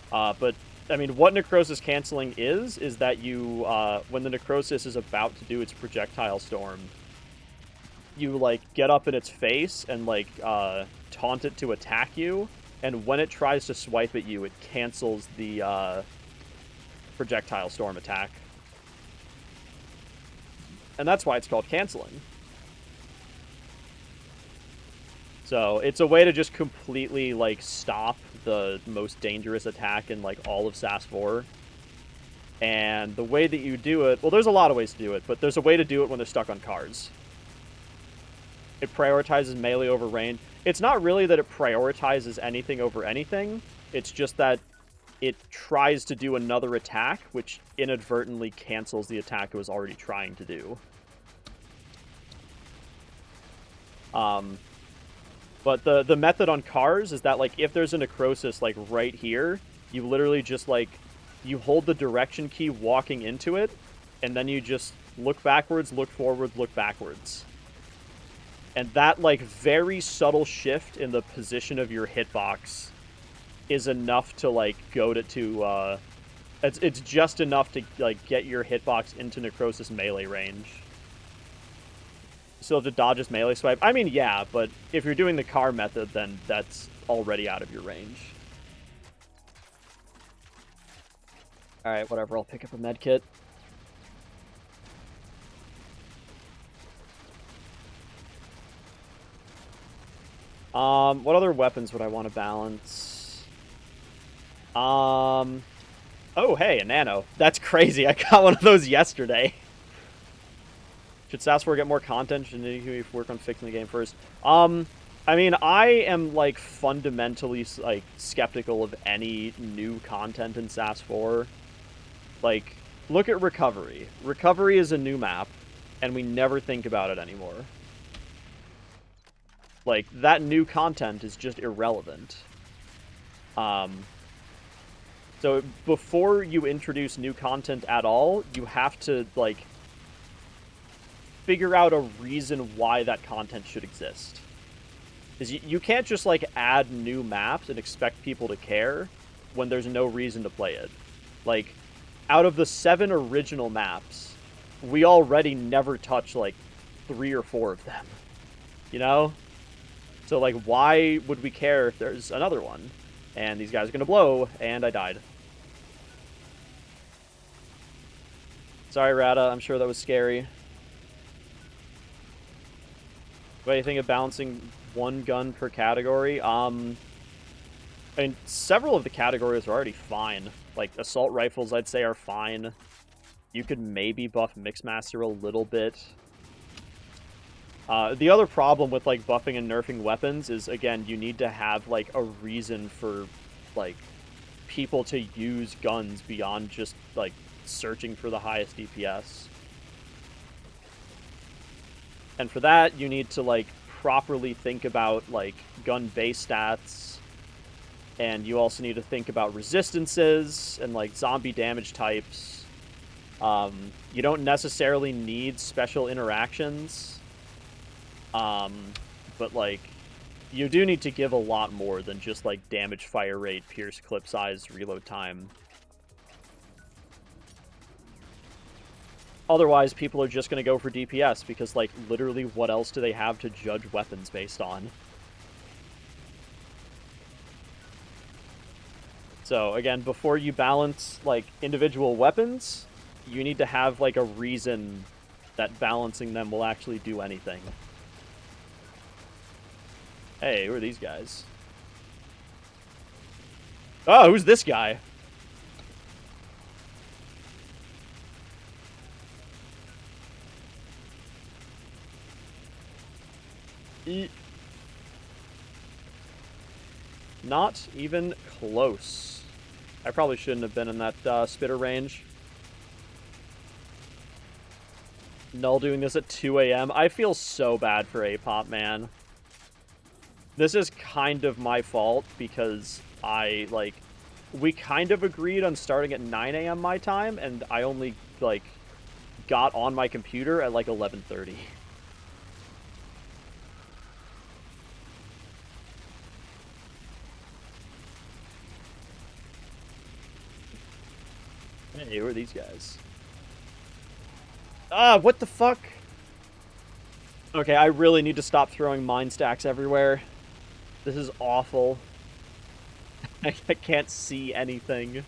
But, I mean, what necrosis canceling is that you, when the necrosis is about to do its projectile storm, you, like, get up in its face and, like, taunt it to attack you, and when it tries to swipe at you, it cancels the projectile storm attack. And that's why it's called canceling. So, it's a way to just completely, like, stop the most dangerous attack in, like, all of SAS 4. And the way that you do it... Well, there's a lot of ways to do it, but there's a way to do it when they're stuck on cars. It prioritizes melee over range. It's not really that it prioritizes anything over anything. It's just that it tries to do another attack, which inadvertently cancels the attack it was already trying to do. But the method on cars is that, like, if there's a necrosis, like, right here, you literally just, like, you hold the direction key walking into it, and then you just look backwards, look forward, look backwards. And that, like, very subtle shift in the position of your hitbox is enough to, like, goad it to, it's just enough to, like, get your hitbox into necrosis melee range. Still have to dodge his melee swipe? I mean, yeah, but if you're doing the car method, then that's already out of your range. Alright, whatever, I'll pick up a med kit. What other weapons would I want to balance? Oh, hey, a nano. That's crazy. I got one of those yesterday. Should SAS 4 get more content? Should we work on fixing the game first? I mean, I am, like, fundamentally, like, skeptical of any new content in SAS 4. Like, look at Recovery. Recovery is a new map, and we never think about it anymore. Like, that new content is just irrelevant. So before you introduce new content at all, you have to, like, figure out a reason why that content should exist. Because you can't just, like, add new maps and expect people to care when there's no reason to play it. Like, out of the 7 original maps, we already never touch, like, 3 or 4 of them. You know? So, like, why would we care if there's another one? And these guys are gonna blow, and I died. Sorry, Rata, I'm sure that was scary. What do you think of balancing one gun per category? I mean, several of the categories are already fine. Like, assault rifles, I'd say, are fine. You could maybe buff Mixmaster a little bit. The other problem with, like, buffing and nerfing weapons is, again, you need to have, like, a reason for, like, people to use guns beyond just, like, searching for the highest DPS. And for that, you need to, like, properly think about, like, gun base stats, and you also need to think about resistances and, like, zombie damage types. You don't necessarily need special interactions, but, like, you do need to give a lot more than just, like, damage, fire rate, pierce, clip size, reload time. Otherwise, people are just going to go for DPS, because, like, literally what else do they have to judge weapons based on? So, again, before you balance, like, individual weapons, you need to have, like, a reason that balancing them will actually do anything. Hey, who are these guys? Oh, who's this guy? Not even close. I probably shouldn't have been in that spitter range. Null doing this at 2 a.m. I feel so bad for A-Pop, man. This is kind of my fault because we kind of agreed on starting at 9 a.m. my time, and I only, like, got on my computer at, like, 11:30. Hey, who are these guys? Ah, what the fuck? Okay, I really need to stop throwing mine stacks everywhere. This is awful. I can't see anything.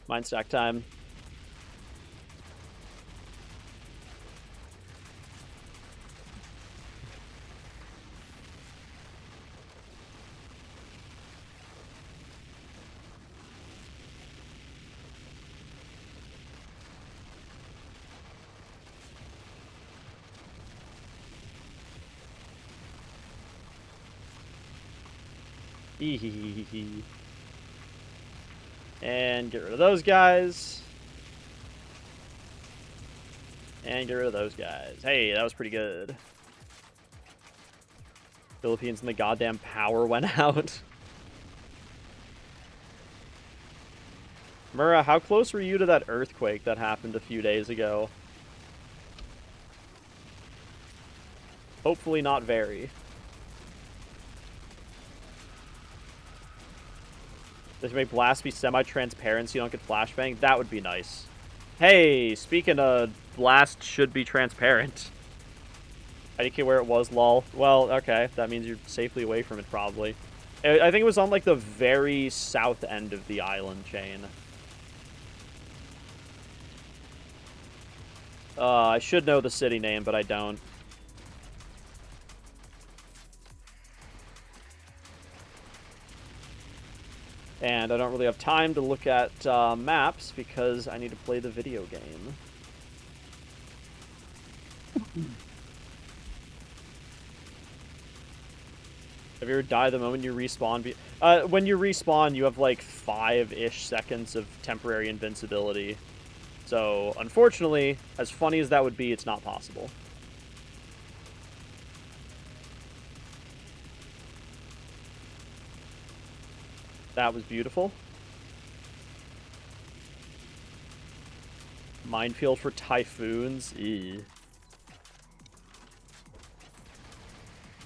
Mine stack time. And get rid of those guys. And get rid of those guys. Hey, that was pretty good. Philippines and the goddamn power went out. Mura, how close were you to that earthquake that happened a few days ago? Hopefully not very. This may blast be semi-transparent so you don't get flashbang. That would be nice. Hey, speaking of blast should be transparent. I didn't care where it was, lol. Well, okay. That means you're safely away from it, probably. I think it was on, like, the very south end of the island chain. I should know the city name, but I don't. And I don't really have time to look at maps because I need to play the video game. Have you ever died the moment you respawn? When you respawn, you have like 5-ish seconds of temporary invincibility. So, unfortunately, as funny as that would be, it's not possible. That was beautiful. Minefield for typhoons. Ew.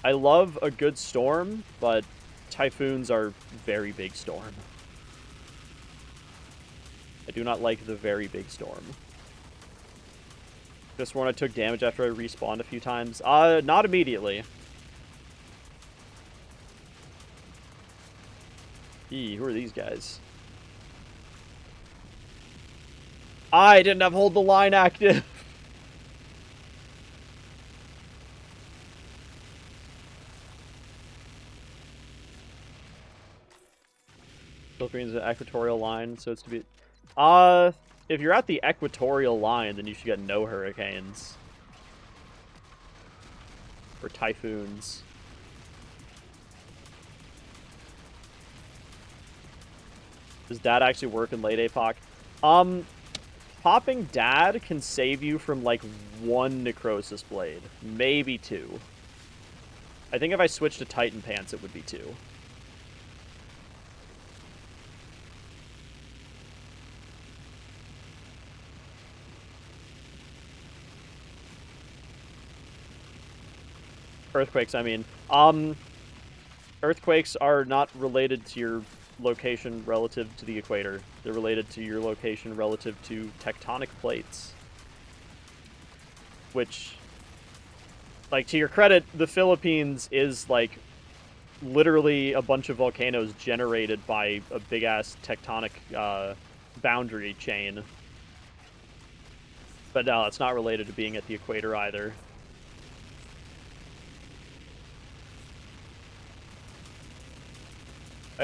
I love a good storm, but typhoons are very big storm. I do not like the very big storm. This one I took damage after I respawned a few times. Not immediately. Who are these guys? I didn't have hold the line active. Philippines is an equatorial line, so it's to be... if you're at the equatorial line, then you should get no hurricanes. Or typhoons. Does dad actually work in late APOC? Popping dad can save you from, like, 1 necrosis blade. Maybe 2. I think if I switched to Titan Pants, it would be 2. Earthquakes, I mean. Earthquakes are not related to your location relative to the equator. They're related to your location relative to tectonic plates. Which, like, to your credit, the Philippines is, like, literally a bunch of volcanoes generated by a big-ass tectonic boundary chain. But no, it's not related to being at the equator either.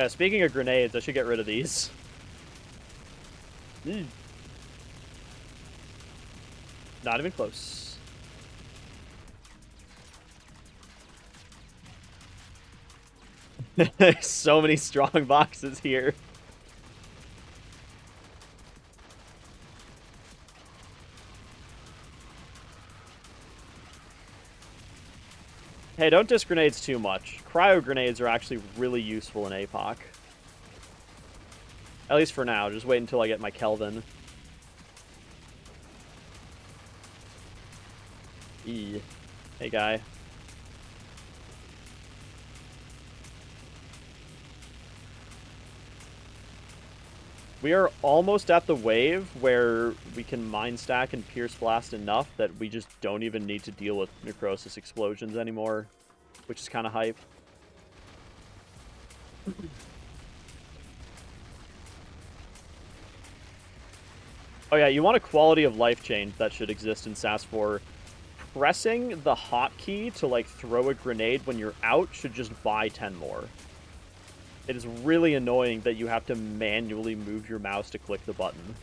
Speaking of grenades, I should get rid of these. Not even close. So many strong boxes here. Hey, don't disk grenades too much. Cryo grenades are actually really useful in APOC. At least for now. Just wait until I get my Kelvin. Hey, guy. We are almost at the wave where we can Mind Stack and Pierce Blast enough that we just don't even need to deal with Necrosis explosions anymore, which is kind of hype. Oh yeah, you want a quality of life change that should exist in SAS 4. Pressing the hotkey to, like, throw a grenade when you're out should just buy 10 more. It is really annoying that you have to manually move your mouse to click the button.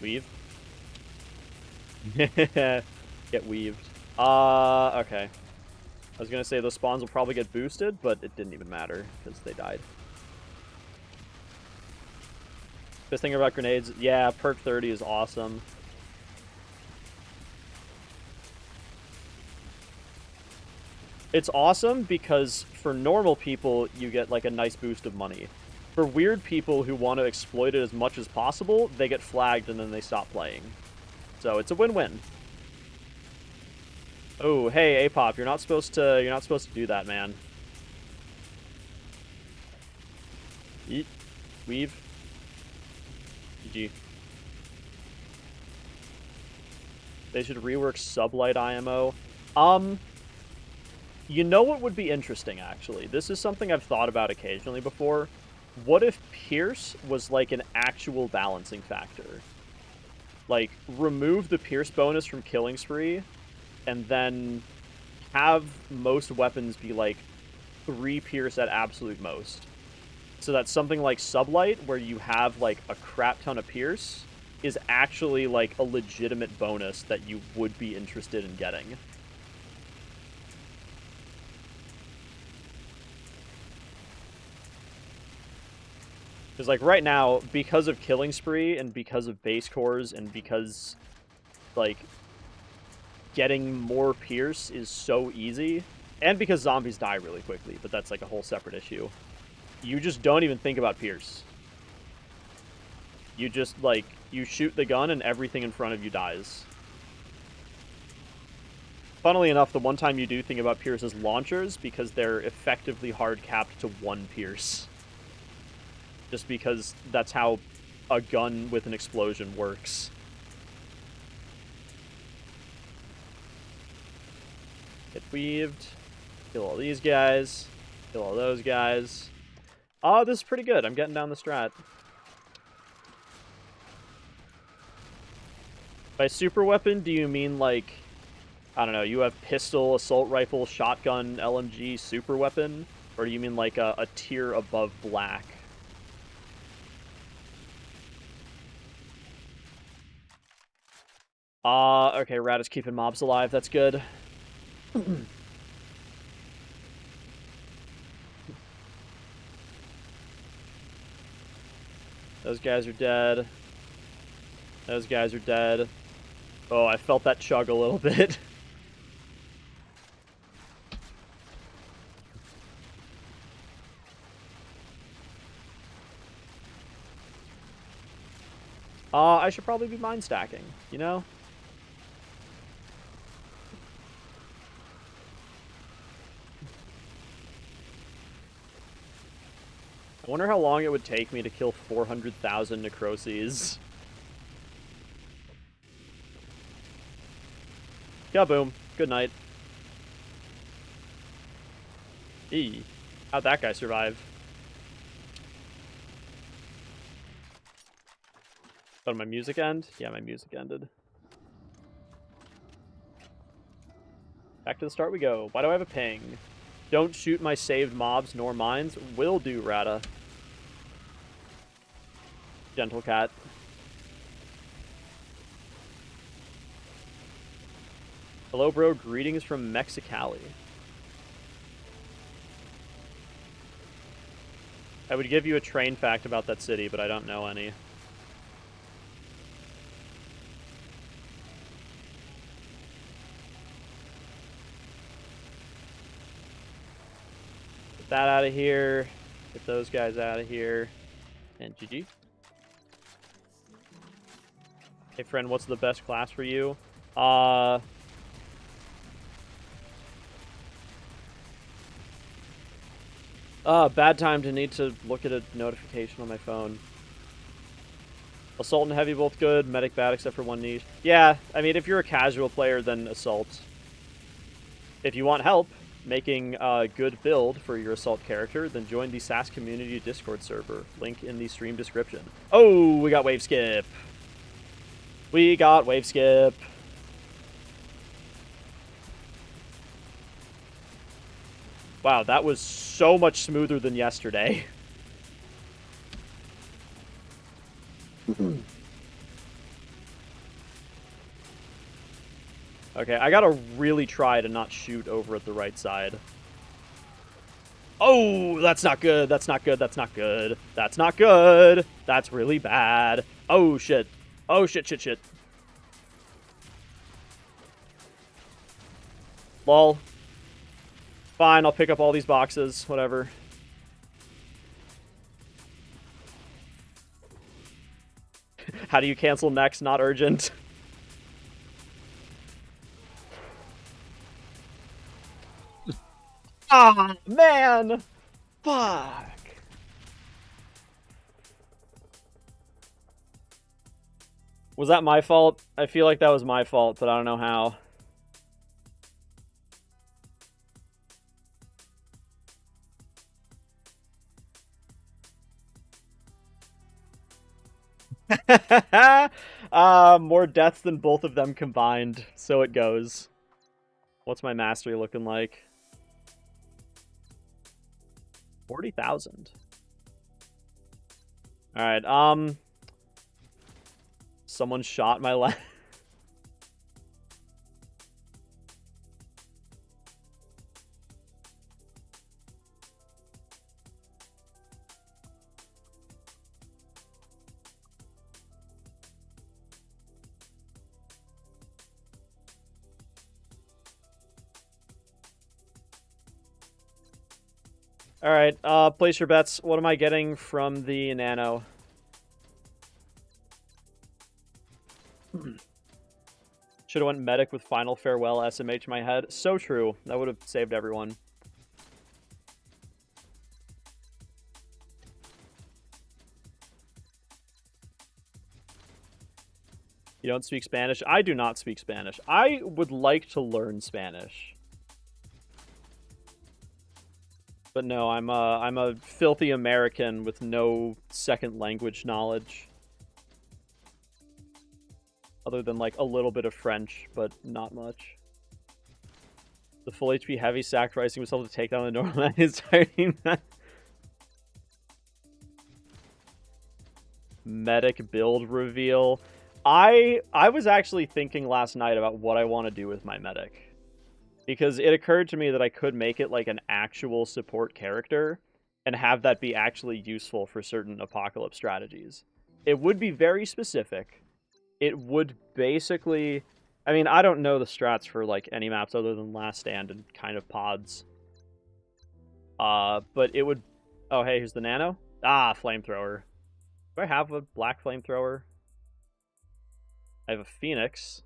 Weave? Get weaved. Okay. I was gonna say those spawns will probably get boosted, but it didn't even matter, because they died. Best thing about grenades, yeah, perk 30 is awesome. It's awesome because for normal people, you get, like, a nice boost of money. For weird people who want to exploit it as much as possible, they get flagged and then they stop playing. So it's a win-win. Oh, hey, Apop, you're not supposed to do that, man. Yeet. Weave. GG. They should rework Sublight IMO. You know what would be interesting, actually? This is something I've thought about occasionally before. What if Pierce was, like, an actual balancing factor? Like, remove the Pierce bonus from Killing Spree, and then have most weapons be, like, 3 Pierce at absolute most. So that something like Sublight, where you have, like, a crap ton of Pierce, is actually, like, a legitimate bonus that you would be interested in getting. Because, like, right now, because of Killing Spree, and because of base cores, and because, like, getting more Pierce is so easy, and because zombies die really quickly, but that's, like, a whole separate issue, you just don't even think about Pierce. You just, like, you shoot the gun and everything in front of you dies. Funnily enough, the one time you do think about Pierce is launchers, because they're effectively hard-capped to 1 Pierce. Just because that's how a gun with an explosion works. Get weaved. Kill all these guys. Kill all those guys. Oh, this is pretty good. I'm getting down the strat. By super weapon, do you mean like, I don't know, you have pistol, assault rifle, shotgun, LMG, super weapon? Or do you mean like a tier above black? Okay, Rat is keeping mobs alive. That's good. Those guys are dead. Those guys are dead. Oh, I felt that chug a little bit. I should probably be mine stacking, you know? I wonder how long it would take me to kill 400,000 necroses. Kaboom. Good night. Eee. How'd that guy survive? Oh, did my music end? Yeah, my music ended. Back to the start we go. Why do I have a ping? Don't shoot my saved mobs nor mines. Will do, Rata. Gentle cat. Hello, bro. Greetings from Mexicali. I would give you a train fact about that city, but I don't know any. Get that out of here. Get those guys out of here. And GG. Hey, friend, what's the best class for you? Bad time to need to look at a notification on my phone. Assault and heavy both good. Medic bad except for one niche. Yeah, I mean, if you're a casual player, then assault. If you want help making a good build for your assault character, then join the SAS community Discord server. Link in the stream description. Oh, we got wave skip. We got wave skip. Wow, that was so much smoother than yesterday. Okay, I gotta really try to not shoot over at the right side. Oh, that's not good. That's not good. That's not good. That's not good. That's really bad. Oh, shit. Oh, shit, shit, shit. Lol. Fine, I'll pick up all these boxes. Whatever. How do you cancel next? Not urgent. Ah, man! Fuck. Was that my fault? I feel like that was my fault, but I don't know how. More deaths than both of them combined. So it goes. What's my mastery looking like? 40,000. Alright, someone shot my left. Alright, place your bets. What am I getting from the nano? Should have went medic with final farewell SMH in my head. So true. That would have saved everyone. You don't speak Spanish? I do not speak Spanish. I would like to learn Spanish. But no, I'm a filthy American with no second language knowledge. Other than, like, a little bit of French, but not much. The full HP heavy sacrificing himself to take down the normal man is hiding that. Medic build reveal. I was actually thinking last night about what I want to do with my medic. Because it occurred to me that I could make it like an actual support character and have that be actually useful for certain apocalypse strategies. It would be very specific. It would basically... I mean, I don't know the strats for like any maps other than Last Stand and kind of pods. But it would... Oh, hey, here's the nano? Ah, flamethrower. Do I have a black flamethrower? I have a Phoenix.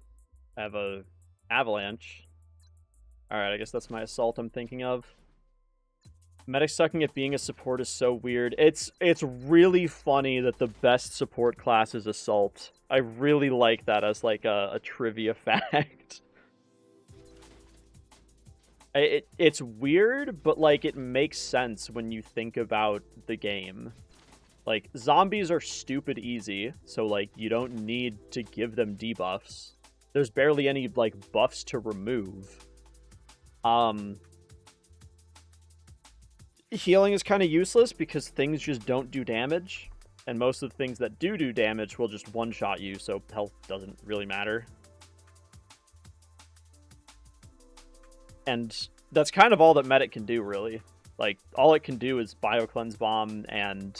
I have a Avalanche. Alright, I guess that's my assault I'm thinking of. Medic sucking at being a support is so weird. It's really funny that the best support class is assault. I really like that as like a trivia fact. It's weird, but like it makes sense when you think about the game. Like, zombies are stupid easy, so like you don't need to give them debuffs. There's barely any like buffs to remove. Healing is kind of useless because things just don't do damage, and most of the things that do damage will just one-shot you, so health doesn't really matter. And that's kind of all that medic can do, really. Like, all it can do is bio-cleanse bomb and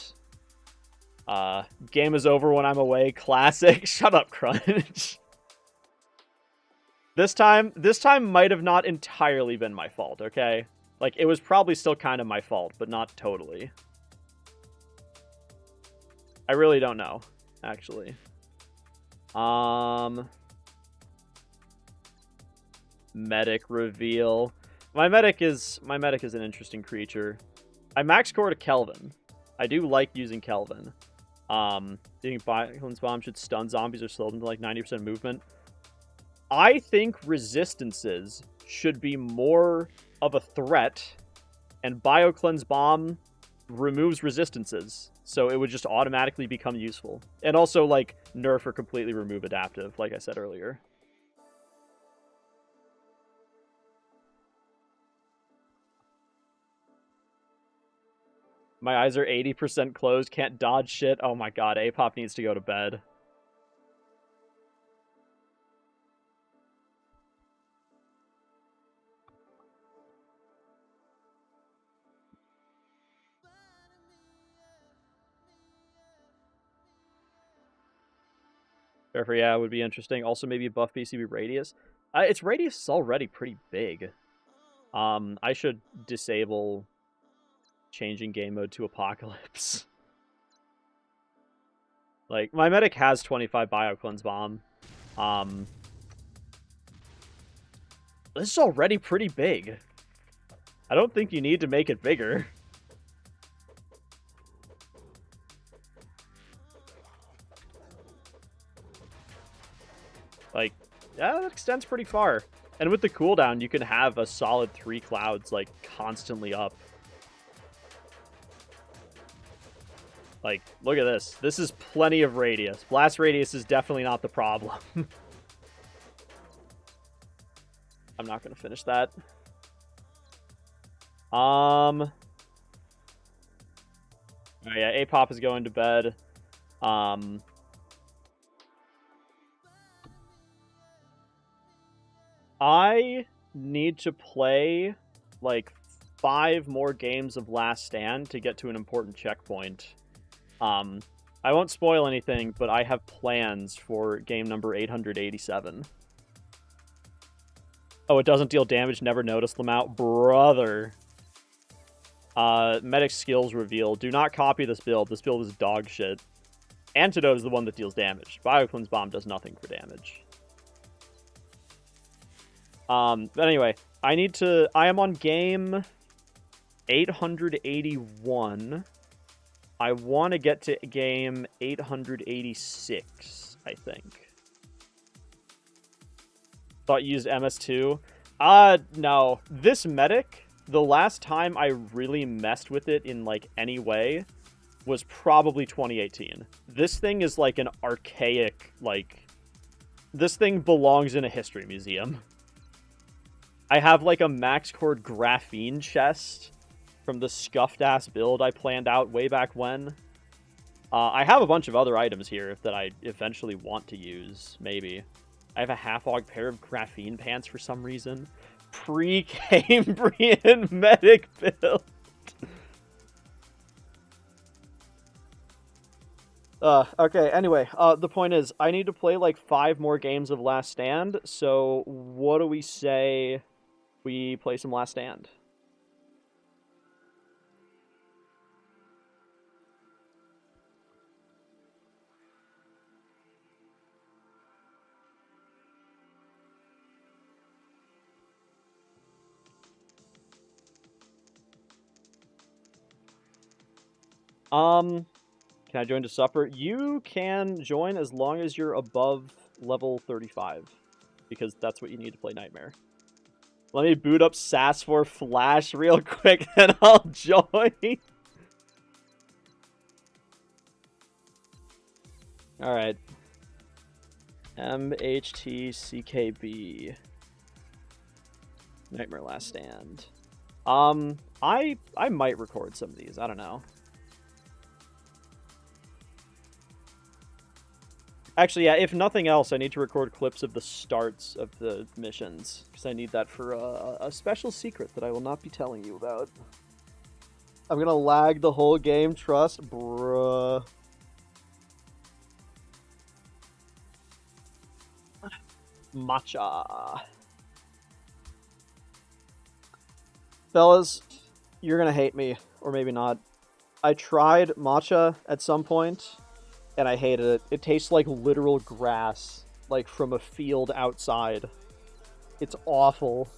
game is over when I'm away, classic. Shut up, Crunch. This time might have not entirely been my fault, okay? Like, it was probably still kind of my fault, but not totally. I really don't know, actually. Medic reveal. My medic is an interesting creature. I max core to Kelvin. I do like using Kelvin. Doing Bio-Cleanse Bomb should stun zombies or slow them to like 90% movement. I think resistances should be more of a threat, and Bio-Cleanse Bomb removes resistances, so it would just automatically become useful. And also, like, nerf or completely remove adaptive, like I said earlier. My eyes are 80% closed, can't dodge shit. Oh my god, Apop needs to go to bed. Therefore, yeah, it would be interesting. Also, maybe buff BCB radius. Its radius is already pretty big. I should disable changing game mode to Apocalypse. Like, my medic has 25 Bio-Cleanse Bomb. This is already pretty big. I don't think you need to make it bigger. Like, yeah, that extends pretty far. And with the cooldown, you can have a solid 3 clouds, like, constantly up. Like, look at this. This is plenty of radius. Blast radius is definitely not the problem. I'm not going to finish that. Oh yeah, Apop is going to bed. I need to play, like, 5 more games of Last Stand to get to an important checkpoint. I won't spoil anything, but I have plans for game number 887. Oh, it doesn't deal damage, never noticed them out. Brother. Medic skills reveal. Do not copy this build. This build is dog shit. Antidote is the one that deals damage. Bio-Cleanse Bomb does nothing for damage. But anyway, I am on game 881. I want to get to game 886, I think. Thought you used MS2. No. This medic the last time I really messed with it in, like, any way was probably 2018. This thing is, like, an archaic, like... This thing belongs in a history museum. I have, like, a max cord graphene chest from the scuffed-ass build I planned out way back when. I have a bunch of other items here that I eventually want to use, maybe. I have a half-hog pair of graphene pants for some reason. Pre-Cambrian medic build. Okay, anyway, the point is, I need to play, like, 5 more games of Last Stand, so what do we say we play some Last Stand? Can I join to supper? You can join as long as you're above level 35, because that's what you need to play Nightmare. Let me boot up SAS for Flash real quick, and I'll join. Alright. MHTCKB. Nightmare Last Stand. I might record some of these, I don't know. Actually, yeah, if nothing else, I need to record clips of the starts of the missions, because I need that for a special secret that I will not be telling you about. I'm gonna lag the whole game, trust, bruh. Matcha. Fellas, you're gonna hate me, or maybe not. I tried matcha at some point, and I hated it. It tastes like literal grass, like from a field outside. It's awful.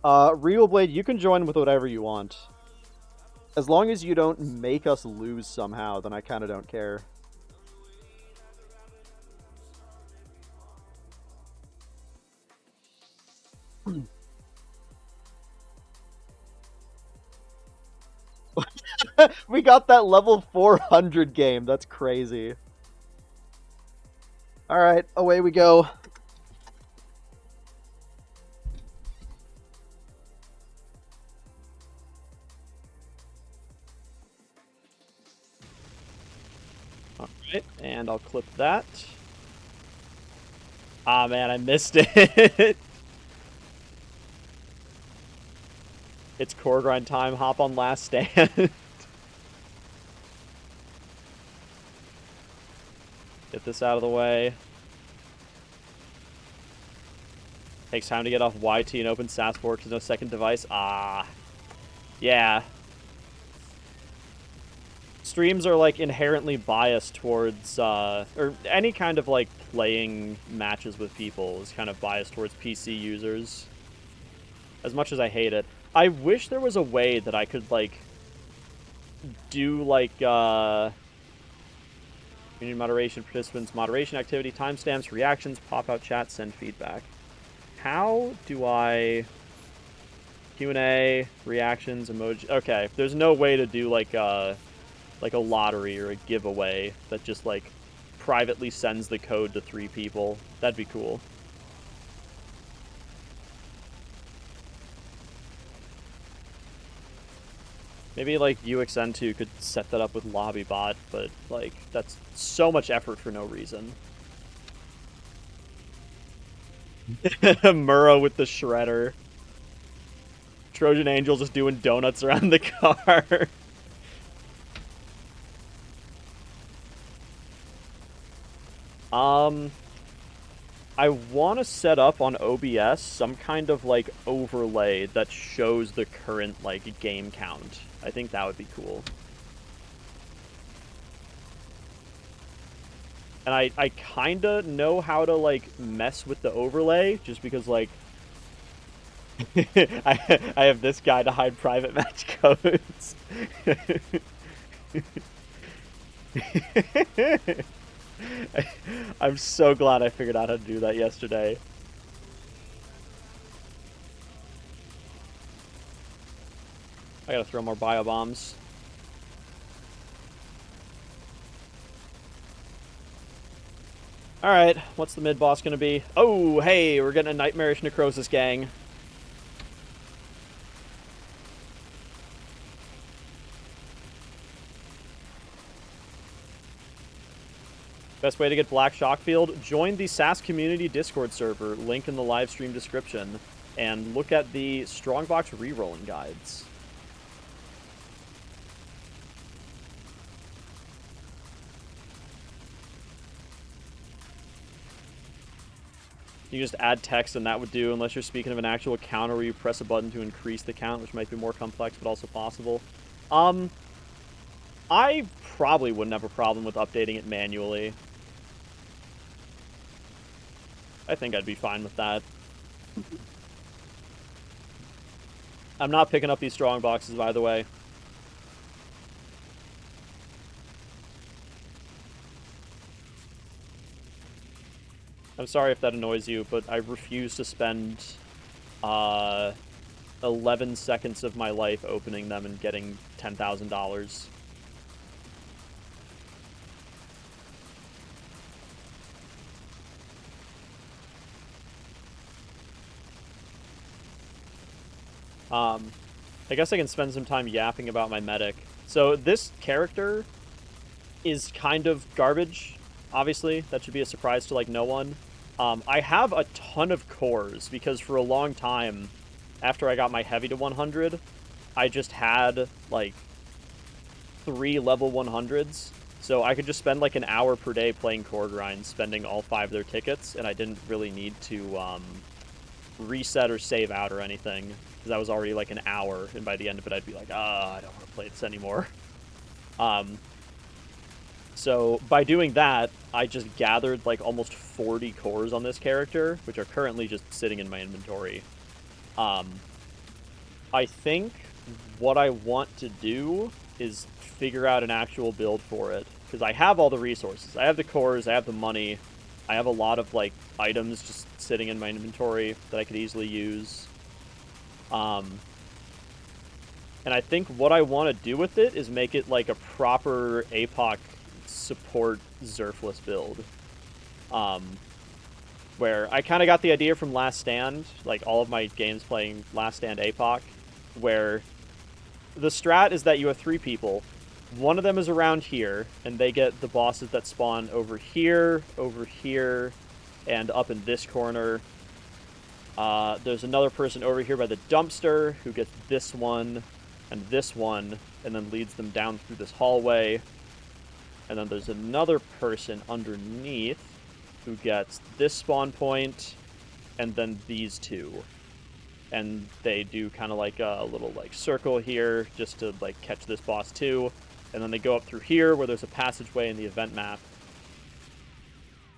Real Blade, you can join with whatever you want. As long as you don't make us lose somehow, then I kind of don't care. We got that level 400 game. That's crazy. Alright, away we go. Alright, and I'll clip that. Ah, man, I missed it. It's core grind time. Hop on Last Stand. Get this out of the way. Takes time to get off YT and open SAS port because no second device. Ah. Yeah. Streams are, like, inherently biased towards, or any kind of, like, playing matches with people is kind of biased towards PC users. As much as I hate it. I wish there was a way that I could, like, do, like, community moderation, participants, moderation activity, timestamps, reactions, pop-out chat, send feedback. How do I... Q&A, reactions, emoji... Okay, there's no way to do, like a lottery or a giveaway that just, like, privately sends the code to 3 people. That'd be cool. Maybe, like, UXN2 could set that up with LobbyBot, but, like, that's so much effort for no reason. Murrow with the shredder. Trojan Angel just doing donuts around the car. I want to set up on OBS some kind of, like, overlay that shows the current, like, game count. I think that would be cool. And I kind of know how to, like, mess with the overlay, just because, like, I have this guy to hide private match codes. I'm so glad I figured out how to do that yesterday. I gotta throw more bio bombs. Alright, what's the mid-boss gonna be? Oh, hey, we're getting a Nightmarish Necrosis gang. Best way to get Black Shockfield? Join the SAS Community Discord server, link in the live stream description, and look at the Strongbox rerolling guides. You can just add text and that would do, unless you're speaking of an actual counter where you press a button to increase the count, which might be more complex, but also possible. I probably wouldn't have a problem with updating it manually. I think I'd be fine with that. I'm not picking up these strong boxes, by the way. I'm sorry if that annoys you, but I refuse to spend 11 seconds of my life opening them and getting $10,000. I guess I can spend some time yapping about my medic. So this character is kind of garbage, obviously. That should be a surprise to, like, no one. I have a ton of cores, because for a long time, after I got my heavy to 100, I just had, like, 3 level 100s. So I could just spend, like, an hour per day playing core grinds, spending all 5 of their tickets, and I didn't really need to reset or save out or anything, because that was already, like, an hour, and by the end of it, I'd be like, I don't want to play this anymore. So by doing that, I just gathered, like, almost 40 cores on this character, which are currently just sitting in my inventory. I think what I want to do is figure out an actual build for it, because I have all the resources. I have the cores, I have the money, I have a lot of, like, items just sitting in my inventory that I could easily use. And I think what I want to do with it is make it, like, a proper APOC support Zerfless build. Where I kind of got the idea from Last Stand, like, all of my games playing Last Stand APOC, where the strat is that you have 3 people. One of them is around here, and they get the bosses that spawn over here, and up in this corner. There's another person over here by the dumpster who gets this one, and then leads them down through this hallway. And then there's another person underneath who gets this spawn point, and then these 2. And they do kind of like a little, like, circle here just to, like, catch this boss too. And then they go up through here where there's a passageway in the event map.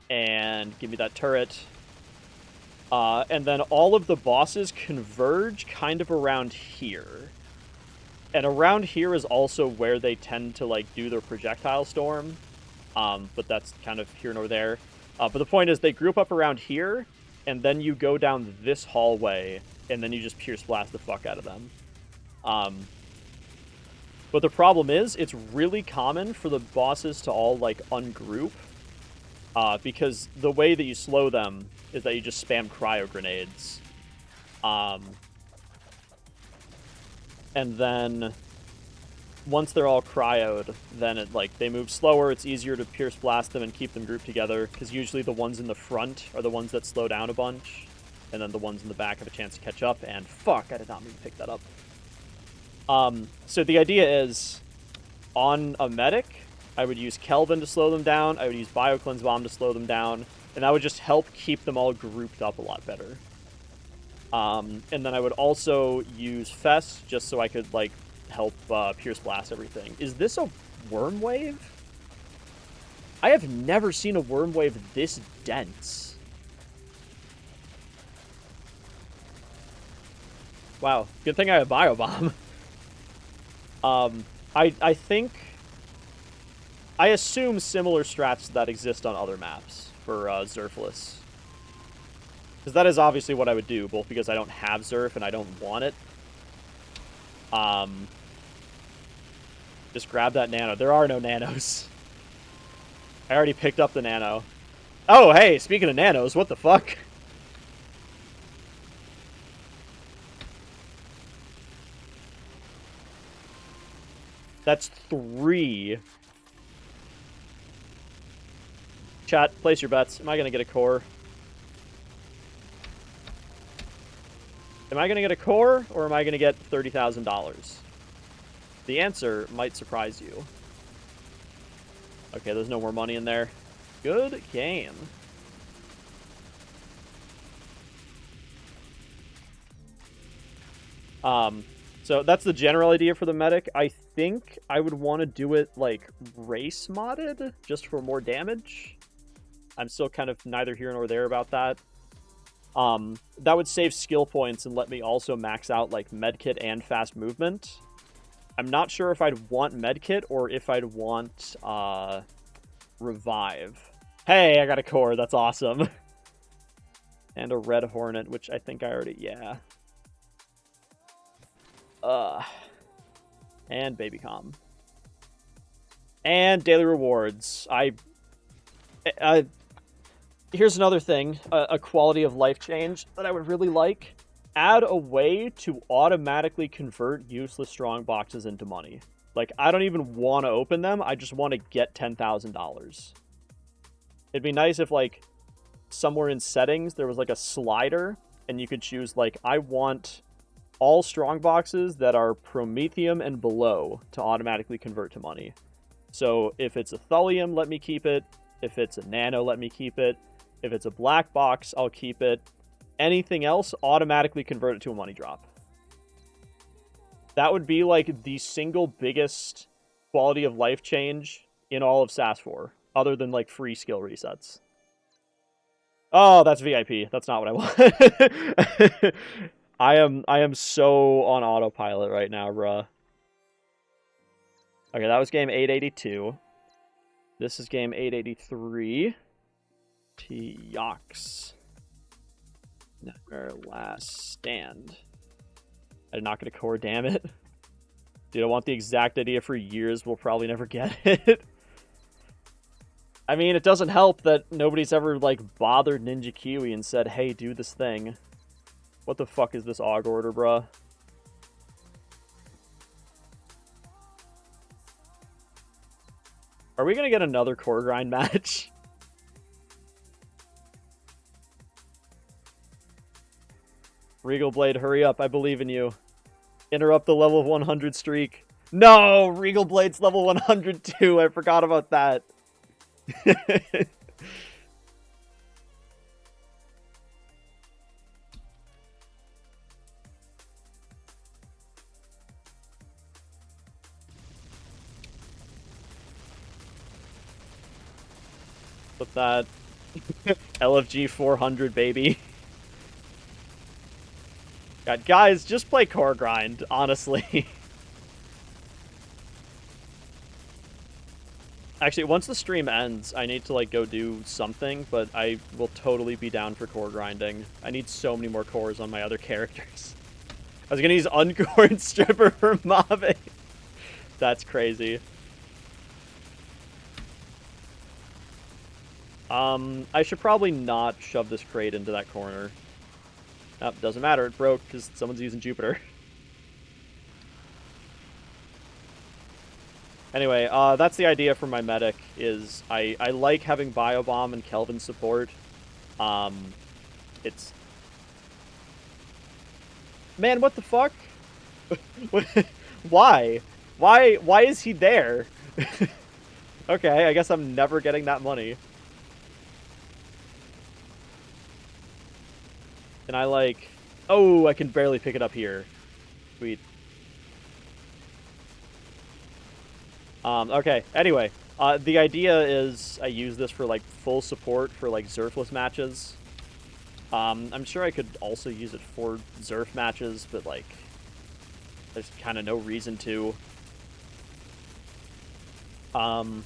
And give me that turret. And then all of the bosses converge kind of around here. And around here is also where they tend to, like, do their projectile storm. But that's kind of here nor there. But the point is, they group up around here, and then you go down this hallway, and then you just Pierce Blast the fuck out of them. But the problem is, it's really common for the bosses to all, like, ungroup. Because the way that you slow them is that you just spam cryo grenades. And then once they're all cryoed, then it, like, they move slower, it's easier to Pierce Blast them and keep them grouped together, because usually the ones in the front are the ones that slow down a bunch, and then the ones in the back have a chance to catch up, and fuck, I did not mean to pick that up. So the idea is, on a medic, I would use Kelvin to slow them down, I would use Biocleanse Bomb to slow them down, and that would just help keep them all grouped up a lot better. And then I would also use Fest, just so I could, like, help Pierce Blast everything. Is this a Worm Wave? I have never seen a Worm Wave this dense. Wow, good thing I have Bio Bomb. I think... I assume similar strats that exist on other maps for Zerfless. Because that is obviously what I would do, both because I don't have Zerf and I don't want it. Just grab that nano. There are no nanos. I already picked up the nano. Oh, hey, speaking of nanos, what the fuck? That's 3. Chat, place your bets. Am I going to get a core? Am I going to get a core, or am I going to get $30,000? The answer might surprise you. Okay, there's no more money in there. Good game. So that's the general idea for the medic. I think I would want to do it, like, race modded, just for more damage. I'm still kind of neither here nor there about that. That would save skill points and let me also max out, like, medkit and fast movement. I'm not sure if I'd want medkit or if I'd want, revive. Hey, I got a core. That's awesome. And a red hornet, which I think I already... Yeah. And baby com. And daily rewards. Here's another thing, a quality of life change that I would really like. Add a way to automatically convert useless strong boxes into money. Like, I don't even want to open them, I just want to get $10,000. It'd be nice if, like, somewhere in settings there was, like, a slider, and you could choose, like, I want all strong boxes that are Promethium and below to automatically convert to money. So if it's a Thulium, let me keep it. If it's a Nano, let me keep it. If it's a black box, I'll keep it. Anything else, automatically convert it to a money drop. That would be like the single biggest quality of life change in all of SAS 4, other than like free skill resets. Oh, that's VIP. That's not what I want. I am so on autopilot right now, bruh. Okay, that was game 882. This is game 883. T-Yox. Never last stand. I did not get a core, damn it. Dude, I want the exact idea for years. We'll probably never get it. I mean, it doesn't help that nobody's ever, like, bothered Ninja Kiwi and said, hey, do this thing. What the fuck is this AUG order, bruh? Are we gonna get another core grind match? Regal Blade, hurry up. I believe in you. Interrupt the level 100 streak. No! Regal Blade's level 102. I forgot about that. Flip that. LFG 400, baby. God, guys, just play core grind, honestly. Actually, once the stream ends, I need to, like, go do something, but I will totally be down for core grinding. I need so many more cores on my other characters. I was gonna use Uncored Stripper for Mave. That's crazy. I should probably not shove this crate into that corner. Doesn't matter, it broke because someone's using Jupiter. Anyway, that's the idea for my medic, is I like having Biobomb and Kelvin support. It's... Man, what the fuck? Why? Why is he there? Okay, I guess I'm never getting that money. And I like... Oh, I can barely pick it up here. Sweet. Okay, anyway. The idea is I use this for, like, full support for, like, Zerfless matches. I'm sure I could also use it for Zerf matches, but, like, there's kind of no reason to. I'm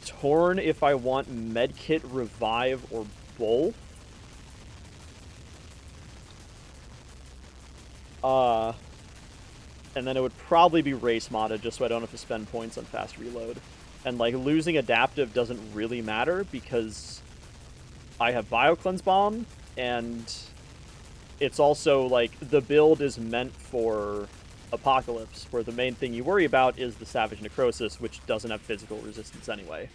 torn if I want Medkit, Revive, or both. and then it would probably be race modded just so I don't have to spend points on fast reload. And, like, losing adaptive doesn't really matter because I have Biocleanse Bomb, and it's also, like, the build is meant for Apocalypse, where the main thing you worry about is the Savage Necrosis, which doesn't have physical resistance anyway.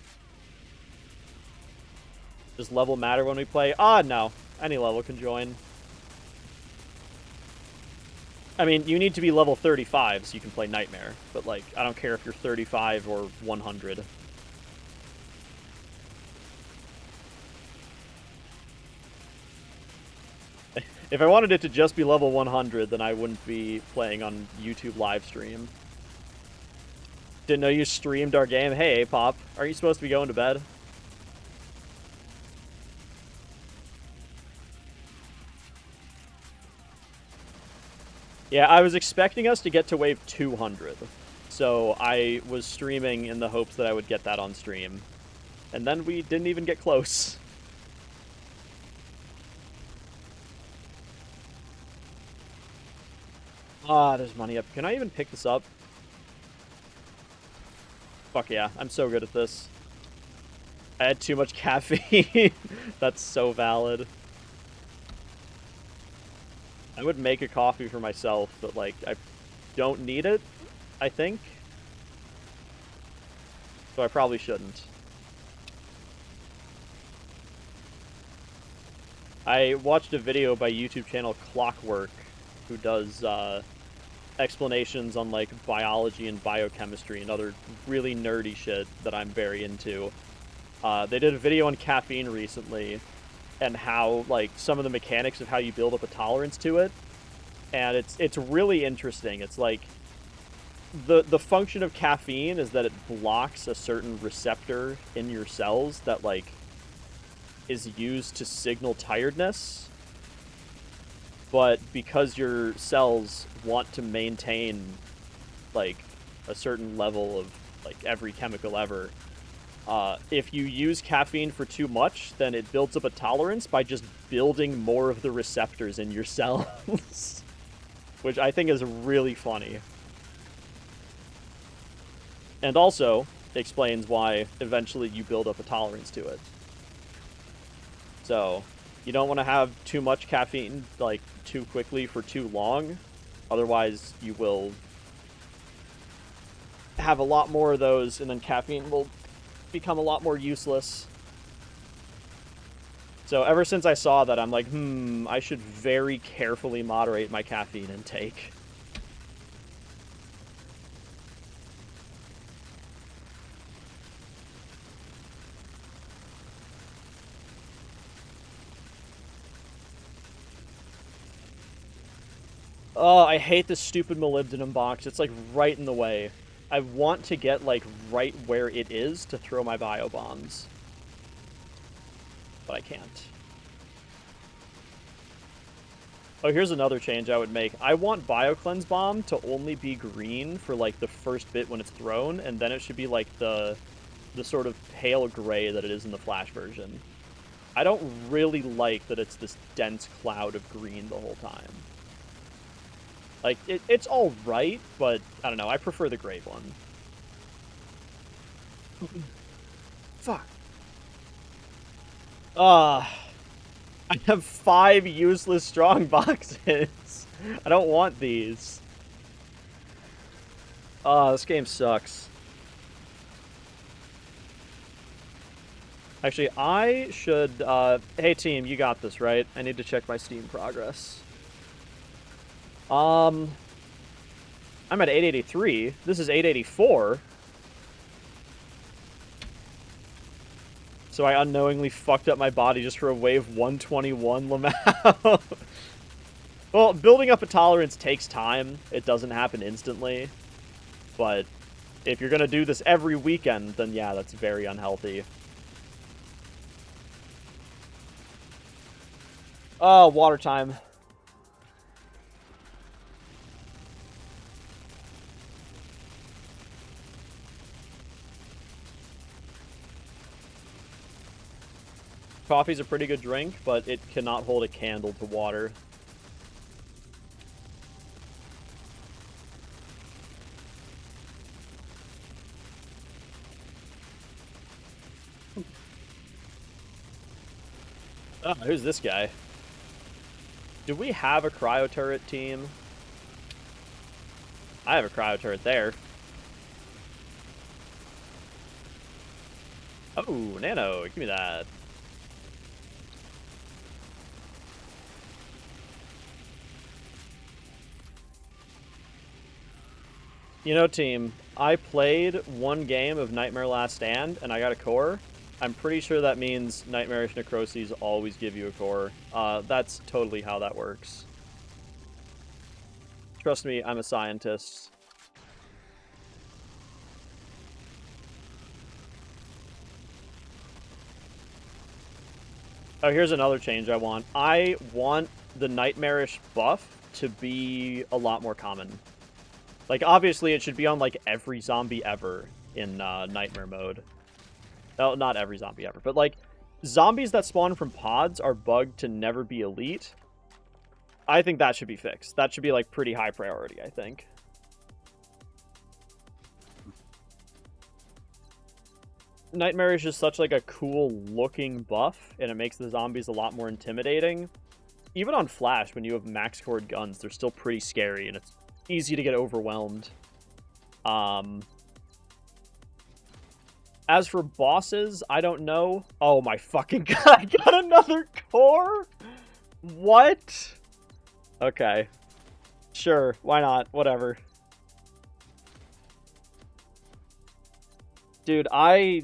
Does level matter when we play? No. Any level can join. I mean, you need to be level 35 so you can play Nightmare, but, like, I don't care if you're 35 or 100. If I wanted it to just be level 100, then I wouldn't be playing on YouTube live stream. Didn't know you streamed our game. Hey, Pop, aren't you supposed to be going to bed? Yeah, I was expecting us to get to wave 200, so I was streaming in the hopes that I would get that on stream. And then we didn't even get close. There's money up. Can I even pick this up? Fuck yeah, I'm so good at this. I had too much caffeine. That's so valid. I would make a coffee for myself, but, like, I don't need it, I think. So I probably shouldn't. I watched a video by YouTube channel Clockwork, who does explanations on, like, biology and biochemistry and other really nerdy shit that I'm very into. They did a video on caffeine recently, and how, like, some of the mechanics of how you build up a tolerance to it, and it's really interesting. It's like the function of caffeine is that it blocks a certain receptor in your cells that, like, is used to signal tiredness, but because your cells want to maintain, like, a certain level of, like, every chemical ever, if you use caffeine for too much, then it builds up a tolerance by just building more of the receptors in your cells. Which I think is really funny. And also explains why eventually you build up a tolerance to it. So, you don't want to have too much caffeine, like, too quickly for too long. Otherwise, you will have a lot more of those, and then caffeine will become a lot more useless. So ever since I saw that, I'm like, I should very carefully moderate my caffeine intake. Oh, I hate this stupid molybdenum box. It's, like, right in the way. I want to get, like, right where it is to throw my bio bombs. But I can't. Oh, here's another change I would make. I want Biocleanse Bomb to only be green for, like, the first bit when it's thrown, and then it should be, like, the sort of pale gray that it is in the Flash version. I don't really like that it's this dense cloud of green the whole time. Like, it's alright, but, I don't know, I prefer the gray one. Fuck. I have 5 useless strong boxes. I don't want these. This game sucks. Actually, I should, hey team, you got this, right? I need to check my Steam progress. I'm at 883. This is 884. So I unknowingly fucked up my body just for a wave 121 Lamau. Well, building up a tolerance takes time. It doesn't happen instantly. But if you're gonna do this every weekend, then yeah, that's very unhealthy. Oh, water time. Coffee's a pretty good drink, but it cannot hold a candle to water. Oh, who's this guy? Do we have a cryo turret team? I have a cryo turret there. Oh, Nano, give me that. You know, team, I played one game of Nightmare Last Stand, and I got a core. I'm pretty sure that means Nightmarish Necroses always give you a core. That's totally how that works. Trust me, I'm a scientist. Oh, here's another change I want. I want the Nightmarish buff to be a lot more common. Like, obviously, it should be on, like, every zombie ever in Nightmare mode. Well, not every zombie ever, but, like, zombies that spawn from pods are bugged to never be elite. I think that should be fixed. That should be, like, pretty high priority, I think. Nightmare is just such, like, a cool-looking buff, and it makes the zombies a lot more intimidating. Even on Flash, when you have max-cored guns, they're still pretty scary, and it's easy to get overwhelmed. As for bosses, I don't know. Oh my fucking god, I got another core? What? Okay. Sure, why not? Whatever. Dude, I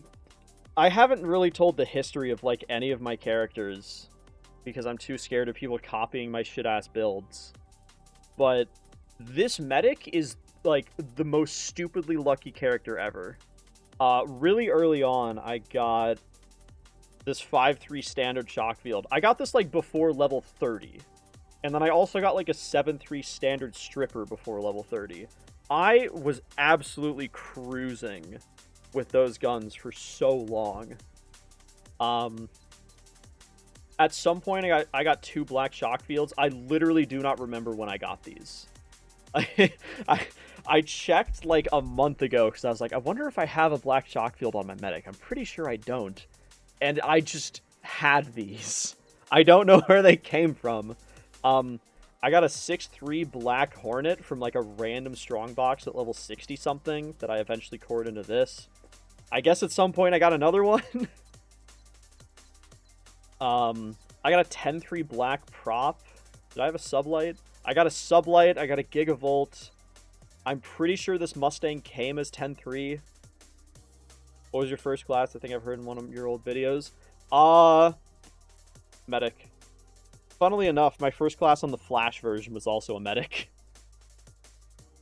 haven't really told the history of, like, any of my characters because I'm too scared of people copying my shit-ass builds. But this medic is, like, the most stupidly lucky character ever. Really early on, I got this 5-3 standard shock field. I got this, like, before level 30. And then I also got, like, a 7-3 standard stripper before level 30. I was absolutely cruising with those guns for so long. At some point, I got 2 black shock fields. I literally do not remember when I got these. I checked like a month ago because I was like, I wonder if I have a black shock field on my medic. I'm pretty sure I don't. And I just had these. I don't know where they came from. I got a 6-3 black hornet from like a random strongbox at level 60 something that I eventually cored into this. I guess at some point I got another one. I got a 10-3 black prop. Did I have a sublight? I got a sublight. I got a gigavolt. I'm pretty sure this Mustang came as 10-3. What was your first class? I think I've heard in one of your old videos. Medic. Funnily enough, my first class on the Flash version was also a medic.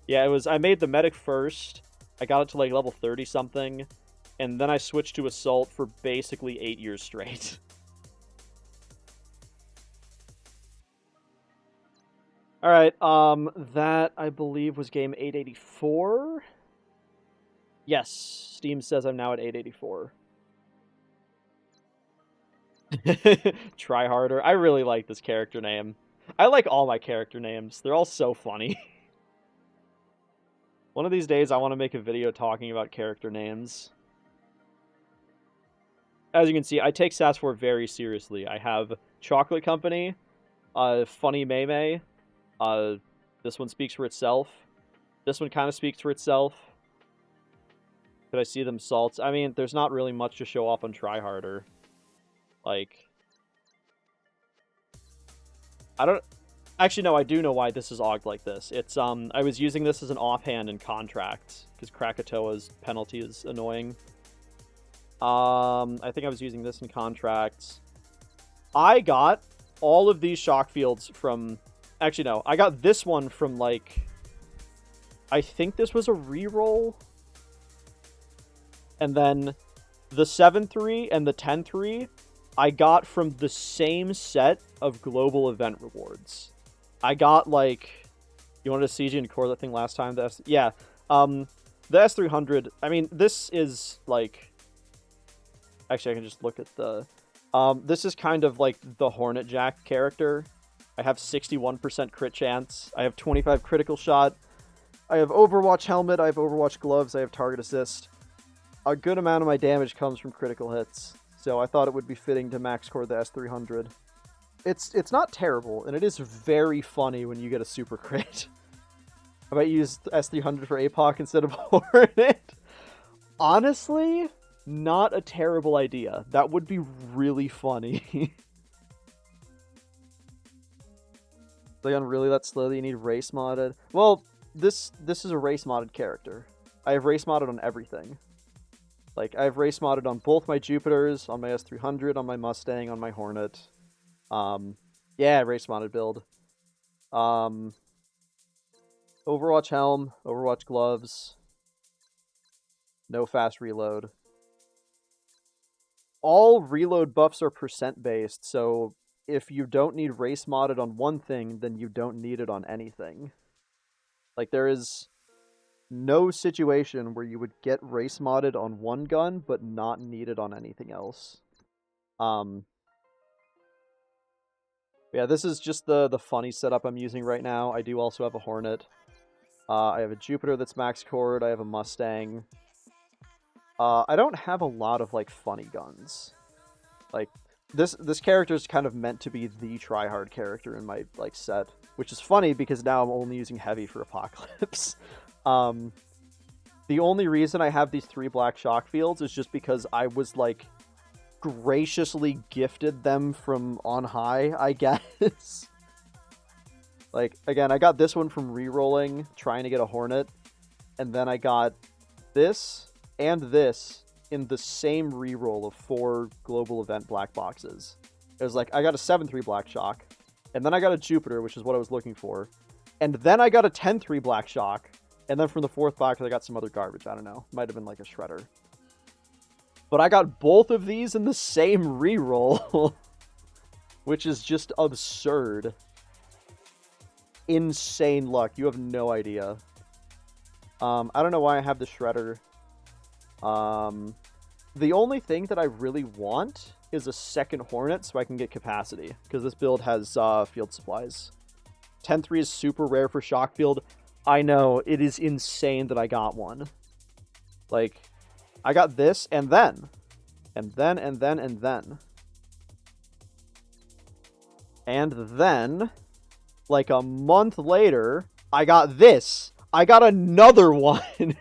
Yeah, it was. I made the medic first. I got it to like level 30 something, and then I switched to assault for basically 8 years straight. All right, that I believe was game 884. Yes, Steam says I'm now at 884. Try harder. I really like this character name. I like all my character names. They're all so funny. One of these days, I want to make a video talking about character names. As you can see, I take SAS4 very seriously. I have Chocolate Company, Funny Maymay. This one speaks for itself. This one kind of speaks for itself. Could I see them salts? I mean, there's not really much to show off on Try Harder. Like, I don't... Actually, no, I do know why this is ogged like this. It's, I was using this as an offhand in contracts, because Krakatoa's penalty is annoying. I think I was using this in contracts. I got all of these shock fields from... Actually, no, I got this one from, like... I think this was a reroll. And then the 7-3 and the 10-3... I got from the same set of global event rewards. I got, like... You wanted to CG and core that thing last time? Yeah. The S300... I mean, this is, like... Actually, I can just look at the... this is kind of, like, the Hornet Jack character. I have 61% crit chance. I have 25 critical shot. I have Overwatch helmet. I have Overwatch gloves. I have target assist. A good amount of my damage comes from critical hits. So I thought it would be fitting to max core the S300. It's not terrible, and it is very funny when you get a super crit. I might use S300 for APOC instead of Hornet. Honestly, not a terrible idea. That would be really funny. Leon, really that slowly? You need race modded? Well, this is a race modded character. I have race modded on everything. Like, I have race modded on both my Jupiters, on my S300, on my Mustang, on my Hornet. Yeah, race modded build. Overwatch helm, Overwatch gloves. No fast reload. All reload buffs are percent based, so if you don't need race modded on one thing, then you don't need it on anything. Like, there is no situation where you would get race modded on one gun, but not need it on anything else. Yeah, this is just the funny setup I'm using right now. I do also have a Hornet. I have a Jupiter that's max cord. I have a Mustang. I don't have a lot of, like, funny guns. Like, this character is kind of meant to be the tryhard character in my, like, set. Which is funny, because now I'm only using heavy for Apocalypse. The only reason I have these 3 black shock fields is just because I was, like, graciously gifted them from on high, I guess. Like, again, I got this one from rerolling, trying to get a Hornet, and then I got this and this in the same reroll of 4 global event black boxes. It was like, I got a 7-3 black shock, and then I got a Jupiter, which is what I was looking for, and then I got a 10-3 black shock, and then from the 4th box I got some other garbage, I don't know. Might have been like a shredder. But I got both of these in the same reroll, which is just absurd. Insane luck. You have no idea. I don't know why I have the shredder. The only thing that I really want is a second Hornet so I can get capacity, because this build has field supplies. 10-3 is super rare for shock field. I know, it is insane that I got one. Like, I got this, and then. And then. And then, like a month later, I got this. I got another one.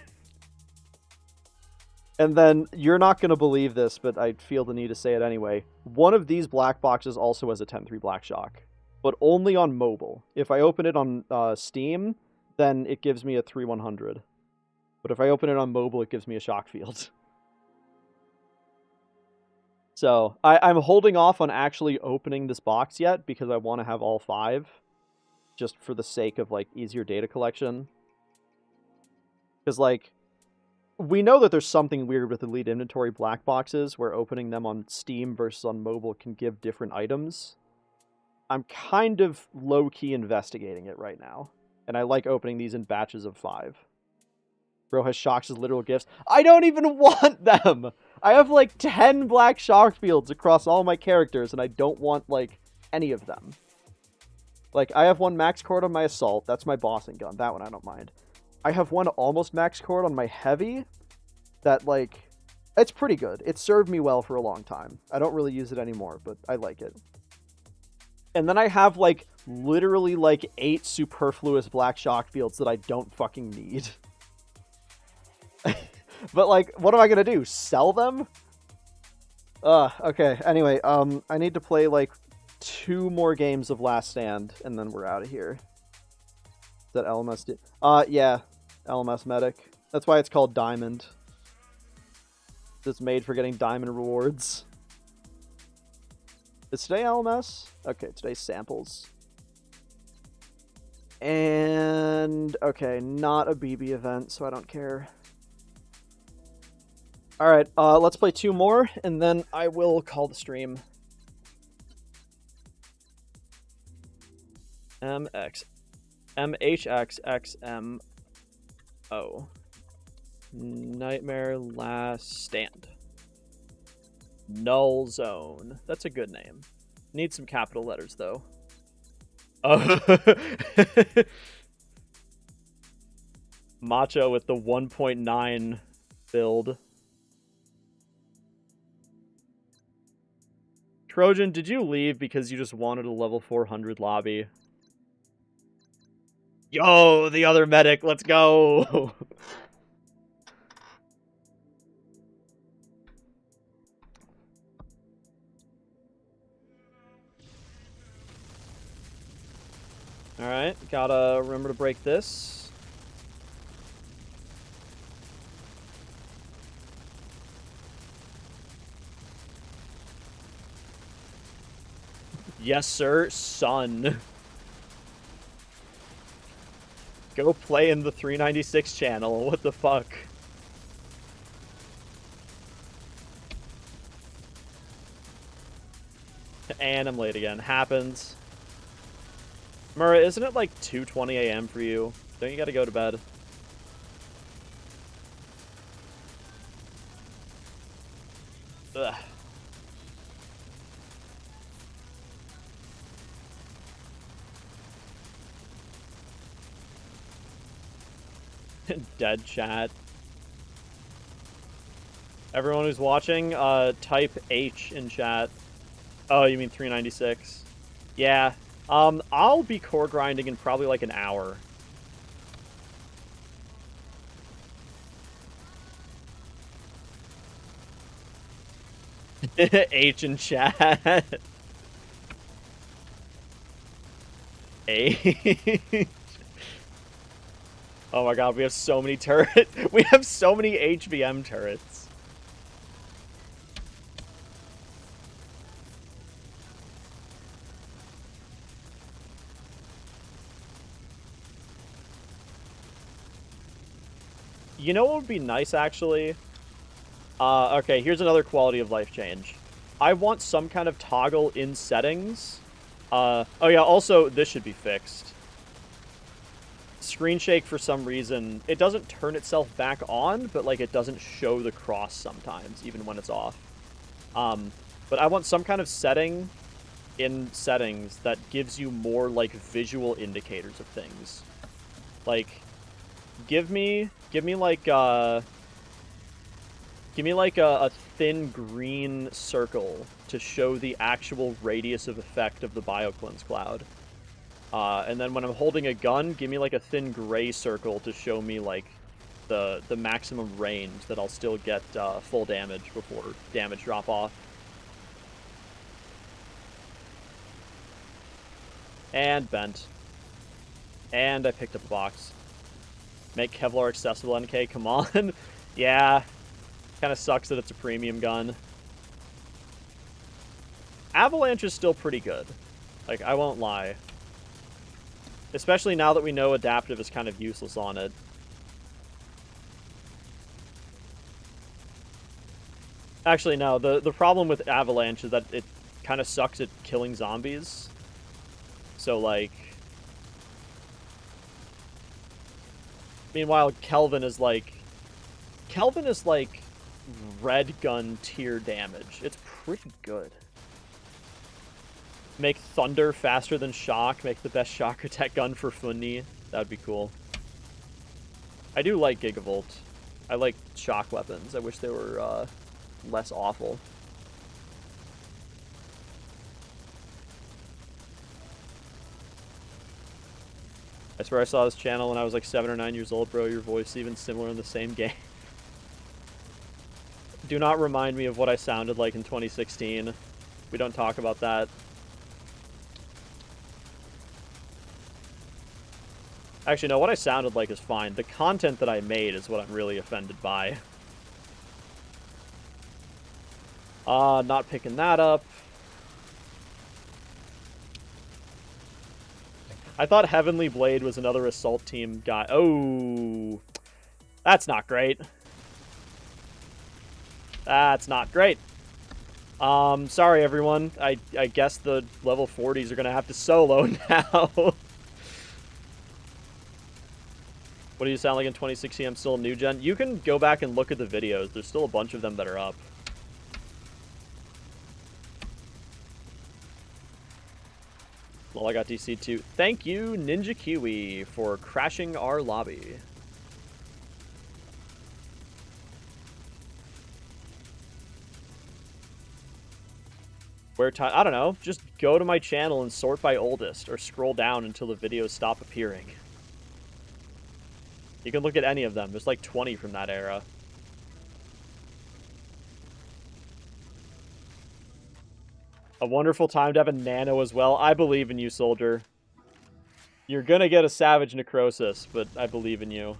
And then, you're not going to believe this, but I feel the need to say it anyway. One of these black boxes also has a 10-3 black shock, but only on mobile. If I open it on Steam, then it gives me a 3-100. But if I open it on mobile, it gives me a shock field. So, I'm holding off on actually opening this box yet, because I want to have all 5. Just for the sake of, like, easier data collection. Because, like, we know that there's something weird with Elite Inventory black boxes, where opening them on Steam versus on mobile can give different items. I'm kind of low-key investigating it right now. And I like opening these in batches of 5. Bro has shocks as literal gifts. I don't even want them! I have like 10 black shock fields across all my characters, and I don't want, like, any of them. Like, I have one max cord on my Assault. That's my bossing gun. That one I don't mind. I have one almost max cord on my Heavy that, like, it's pretty good. It served me well for a long time. I don't really use it anymore, but I like it. And then I have, like, literally, like, 8 superfluous black shock fields that I don't fucking need. But, like, what am I gonna do? Sell them? Okay. Anyway, I need to play, like, 2 more games of Last Stand, and then we're out of here. Is that LMS? Yeah. LMS Medic. That's why it's called Diamond. It's made for getting diamond rewards. Is today LMS? Okay, today's samples. And, okay, not a BB event, so I don't care. Alright, let's play 2 more, and then I will call the stream. MHXXMO. Nightmare Last Stand. Null Zone. That's a good name. Need some capital letters, though. Macho with the 1.9 build. Trojan, did you leave because you just wanted a level 400 lobby? Yo, the other medic, let's go! Alright, gotta remember to break this. Yes, sir, son. Go play in the 396 channel, what the fuck? And I'm late again. Happens. Murrah, isn't it like 2:20 a.m. for you? Don't you gotta go to bed? Ugh. Dead chat. Everyone who's watching, type H in chat. Oh, you mean 396? Yeah. I'll be core grinding in probably like an hour. H in chat. H. Oh my god, we have so many turrets. We have so many HVM turrets. You know what would be nice, actually? Okay, here's another quality of life change. I want some kind of toggle in settings. Oh yeah, also, this should be fixed. Screen shake, for some reason, it doesn't turn itself back on, but, like, it doesn't show the cross sometimes, even when it's off. But I want some kind of setting in settings that gives you more, like, visual indicators of things. Like, give me like a thin green circle to show the actual radius of effect of the BioCleanse cloud. And then when I'm holding a gun, give me like a thin gray circle to show me like the maximum range that I'll still get full damage before damage drop off. And bent. And I picked up a box. Make Kevlar accessible, NK, come on. Yeah. Kind of sucks that it's a premium gun. Avalanche is still pretty good. Like, I won't lie. Especially now that we know adaptive is kind of useless on it. Actually, no. The problem with Avalanche is that it kind of sucks at killing zombies. So, like... Meanwhile, Kelvin is like red gun tier damage. It's pretty good. Make Thunder faster than Shock. Make the best Shocker tech gun for Funny. That would be cool. I do like Gigavolt. I like shock weapons. I wish they were less awful. I swear I saw this channel when I was like 7 or 9 years old, bro. Your voice even similar in the same game. Do not remind me of what I sounded like in 2016. We don't talk about that. Actually, no, what I sounded like is fine. The content that I made is what I'm really offended by. Not picking that up. I thought Heavenly Blade was another assault team guy. Oh, that's not great. That's not great. Sorry everyone. I guess the level 40s are gonna have to solo now. What do you sound like in 2016? I'm still a new gen. You can go back and look at the videos. There's still a bunch of them that are up. Well, I got DC too. Thank you, Ninja Kiwi, for crashing our lobby. I don't know, just go to my channel and sort by oldest, or scroll down until the videos stop appearing. You can look at any of them. There's like 20 from that era. A wonderful time to have a nano as well. I believe in you, soldier. You're gonna get a savage necrosis, but I believe in you.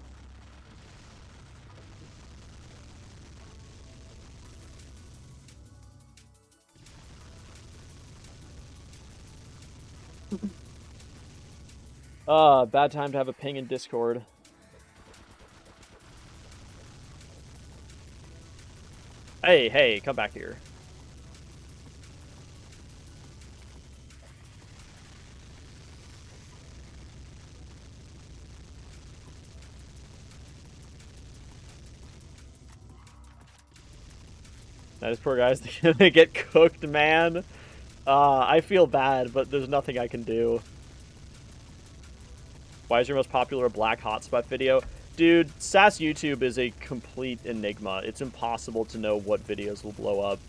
Bad time to have a ping in Discord. Hey, come back here. Those poor guy's gonna get cooked, man. I feel bad, but there's nothing I can do. Why is your most popular black hotspot video? Dude, SAS YouTube is a complete enigma. It's impossible to know what videos will blow up.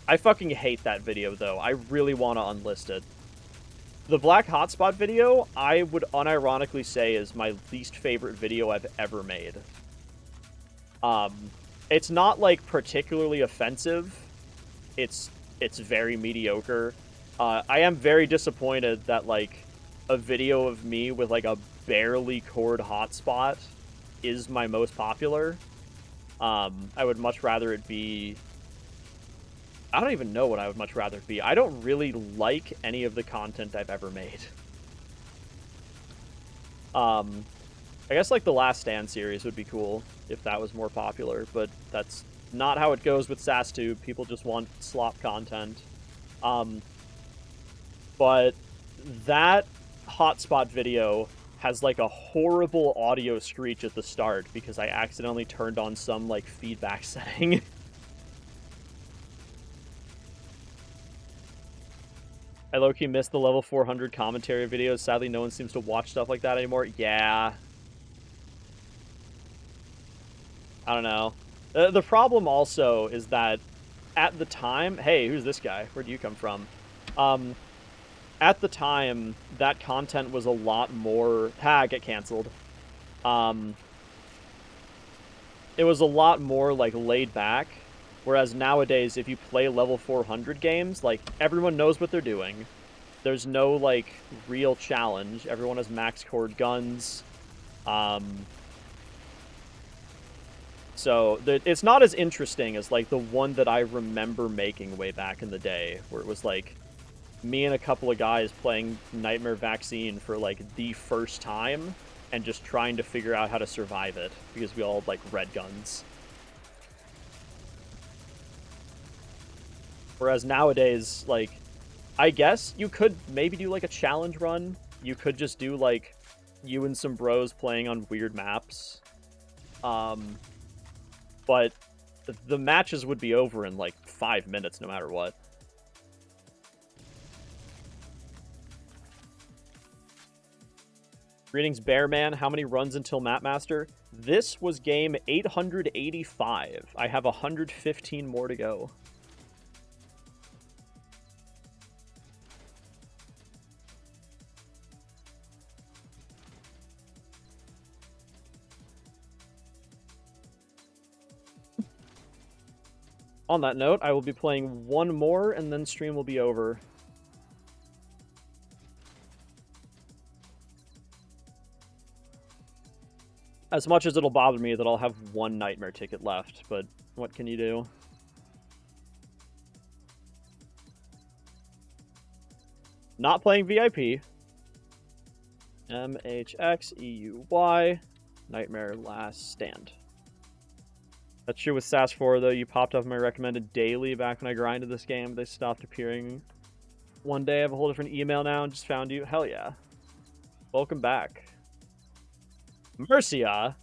I fucking hate that video, though. I really want to unlist it. The black hotspot video, I would unironically say is my least favorite video I've ever made. It's not, like, particularly offensive. It's very mediocre. I am very disappointed that, like, a video of me with, like, a barely cored hotspot is my most popular. I would much rather it be... I don't even know what I would much rather it be. I don't really like any of the content I've ever made. I guess, like, the Last Stand series would be cool if that was more popular, but that's not how it goes with SASTube. People just want slop content. But that hotspot video has, like, a horrible audio screech at the start because I accidentally turned on some, like, feedback setting. I low-key missed the level 400 commentary videos. Sadly, no one seems to watch stuff like that anymore. Yeah. I don't know. The problem also is that at the time... Hey, who's this guy? Where'd you come from? At the time, that content was a lot more... get canceled. It was a lot more, like, laid back. Whereas nowadays, if you play level 400 games, like, everyone knows what they're doing. There's no, like, real challenge. Everyone has max cored guns. So, it's not as interesting as, like, the one that I remember making way back in the day, where it was, like, me and a couple of guys playing Nightmare Vaccine for, like, the first time, and just trying to figure out how to survive it, because we all had, like, red guns. Whereas nowadays, like, I guess you could maybe do, like, a challenge run. You could just do, like, you and some bros playing on weird maps. But the matches would be over in, like, 5 minutes no matter what. Greetings, Bearman. How many runs until Mapmaster? This was game 885. I have 115 more to go. On that note, I will be playing one more, and then stream will be over. As much as it'll bother me that I'll have one Nightmare ticket left, but what can you do? Not playing VIP. MHXEUY. Nightmare Last Stand. That's true with SAS 4, though. You popped up my recommended daily back when I grinded this game. They stopped appearing one day. I have a whole different email now and just found you. Hell yeah. Welcome back. Mercia?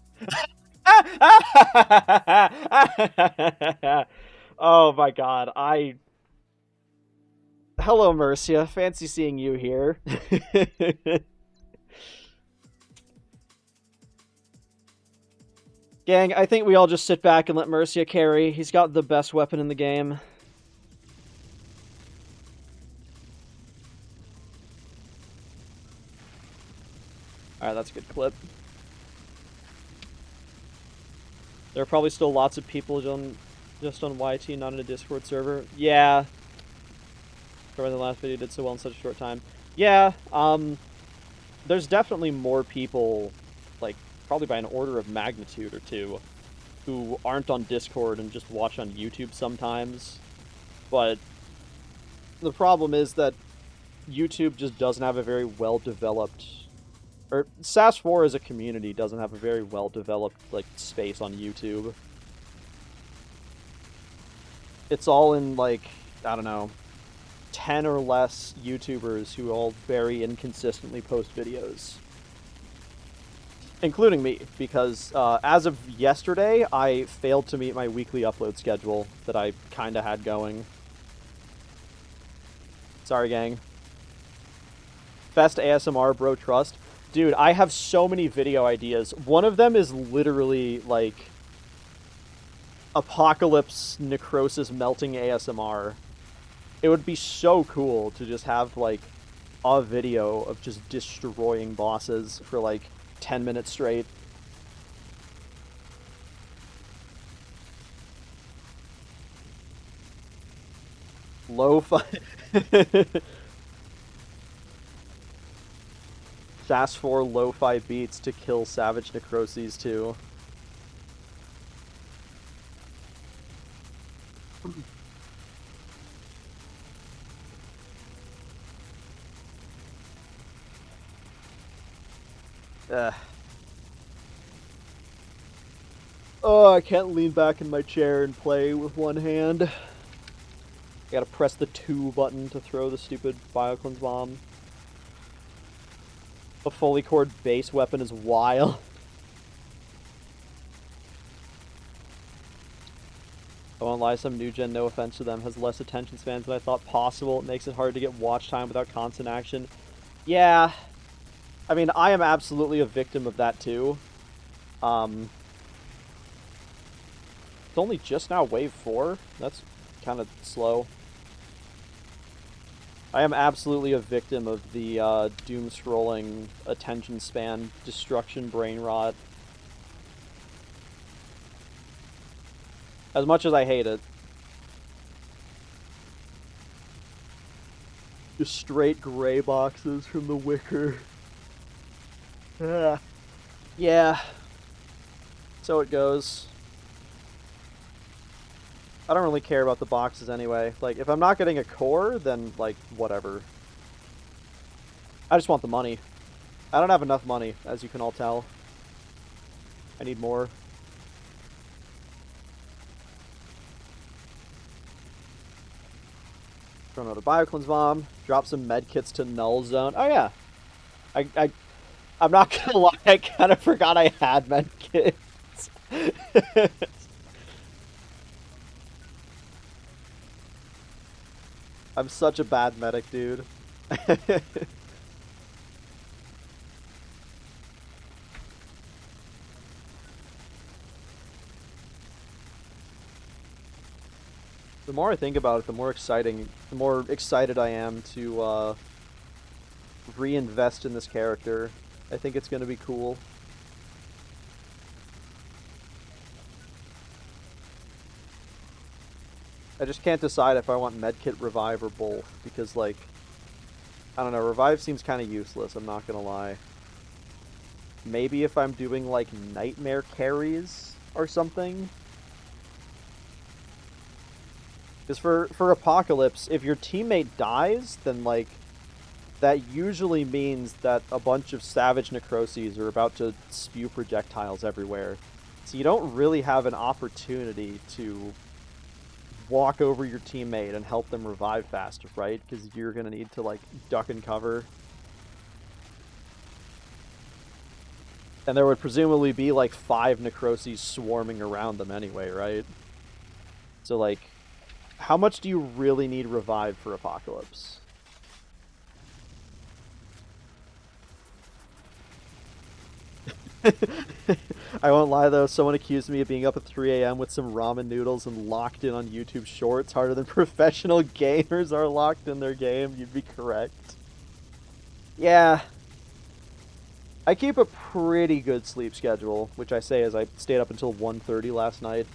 Oh my god. Hello, Mercia. Fancy seeing you here. Gang, I think we all just sit back and let Mercia carry. He's got the best weapon in the game. that's a good clip. There are probably still lots of people just on YT, not in a Discord server. Yeah. Remember the last video did so well in such a short time. Yeah, there's definitely more people, like, probably by an order of magnitude or two, who aren't on Discord and just watch on YouTube sometimes. But the problem is that YouTube just doesn't have a very well-developed... Or, SAS 4 as a community doesn't have a very well-developed, like, space on YouTube. It's all in, like, I don't know, 10 or less YouTubers who all very inconsistently post videos. Including me, because as of yesterday, I failed to meet my weekly upload schedule that I kinda had going. Sorry, gang. Fest ASMR, bro, trust. Dude, I have so many video ideas. One of them is literally, like, apocalypse necrosis melting ASMR. It would be so cool to just have, like, a video of just destroying bosses for, like, 10 minutes straight. Lo-fi... SAS 4 lo-fi beats to kill Savage Necroses too. Oh, I can't lean back in my chair and play with one hand. I gotta press the 2 button to throw the stupid Biocleanse bomb. A fully cored base weapon is wild. I won't lie, some new gen, no offense to them, has less attention spans than I thought possible. It makes it hard to get watch time without constant action. Yeah. I mean, I am absolutely a victim of that too. It's only just now wave 4? That's kind of slow. I am absolutely a victim of the doom-scrolling attention span destruction brain rot. As much as I hate it. Just straight gray boxes from the Wicker. Yeah. So it goes. I don't really care about the boxes anyway. Like, if I'm not getting a core, then, like, whatever. I just want the money. I don't have enough money, as you can all tell. I need more. Throw another Biocleanse bomb. Drop some medkits to Null Zone. Oh, yeah. I'm not gonna lie, I kind of forgot I had medkits. I'm such a bad medic, dude. The more I think about it, the more excited I am to reinvest in this character. I think it's gonna be cool. I just can't decide if I want Medkit, Revive, or both, because, like, I don't know, Revive seems kind of useless, I'm not gonna lie. Maybe if I'm doing, like, Nightmare carries or something? Because for Apocalypse, if your teammate dies, then, like, that usually means that a bunch of Savage Necroses are about to spew projectiles everywhere. So you don't really have an opportunity to walk over your teammate and help them revive faster, right? Because you're going to need to, like, duck and cover. And there would presumably be, like, 5 Necroses swarming around them anyway, right? So, like, how much do you really need revive for Apocalypse? I won't lie though, someone accused me of being up at 3 AM with some ramen noodles and locked in on YouTube Shorts harder than professional gamers are locked in their game. You'd be correct. Yeah. I keep a pretty good sleep schedule, which I say as I stayed up until 1:30 last night.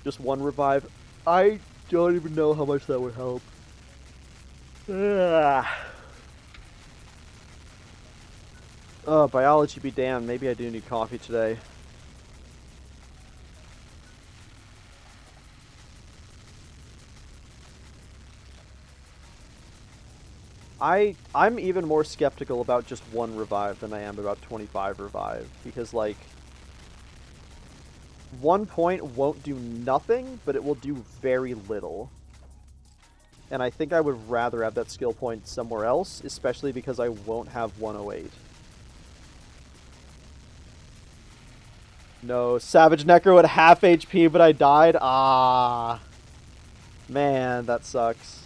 Just one revive. I don't even know how much that would help. Ugh. Oh, biology be damned. Maybe I do need coffee today. I'm even more skeptical about just one revive than I am about 25 revive, because like 1 point won't do nothing, but it will do very little. And I think I would rather have that skill point somewhere else, especially because I won't have 108. No, Savage Necro at half HP, but I died? Ah. Man, that sucks.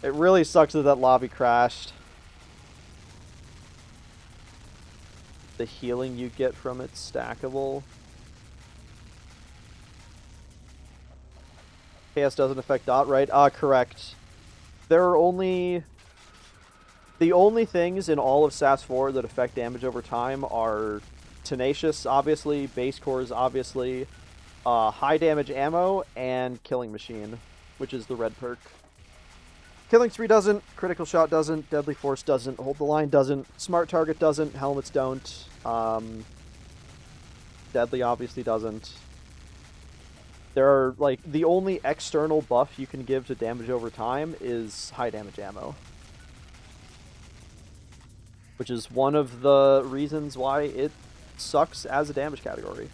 It really sucks that that lobby crashed. The healing you get from it's stackable. KS doesn't affect dot, right? Correct. There are only... The only things in all of SAS 4 that affect damage over time are Tenacious, obviously, Base Cores, obviously, high damage ammo, and Killing Machine, which is the red perk. Killing Spree doesn't, Critical Shot doesn't, Deadly Force doesn't, Hold the Line doesn't, Smart Target doesn't, Helmets don't, Deadly obviously doesn't. There are, like, the only external buff you can give to damage over time is high damage ammo. Which is one of the reasons why it sucks as a damage category.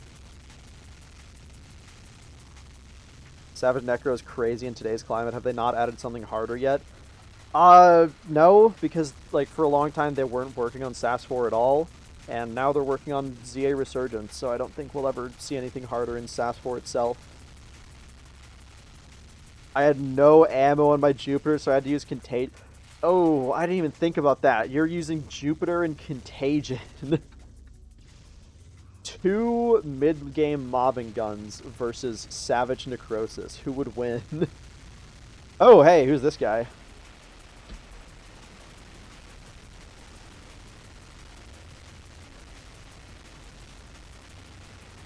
Savage Necro is crazy in today's climate. Have they not added something harder yet? No, because like for a long time they weren't working on SAS 4 at all, and now they're working on ZA Resurgence, so I don't think we'll ever see anything harder in SAS 4 itself. I had no ammo on my Jupiter, so I had to use Contagion. Oh, I didn't even think about that. You're using Jupiter and Contagion. 2 mid-game mobbing guns versus Savage Necrosis. Who would win? Oh, hey, who's this guy?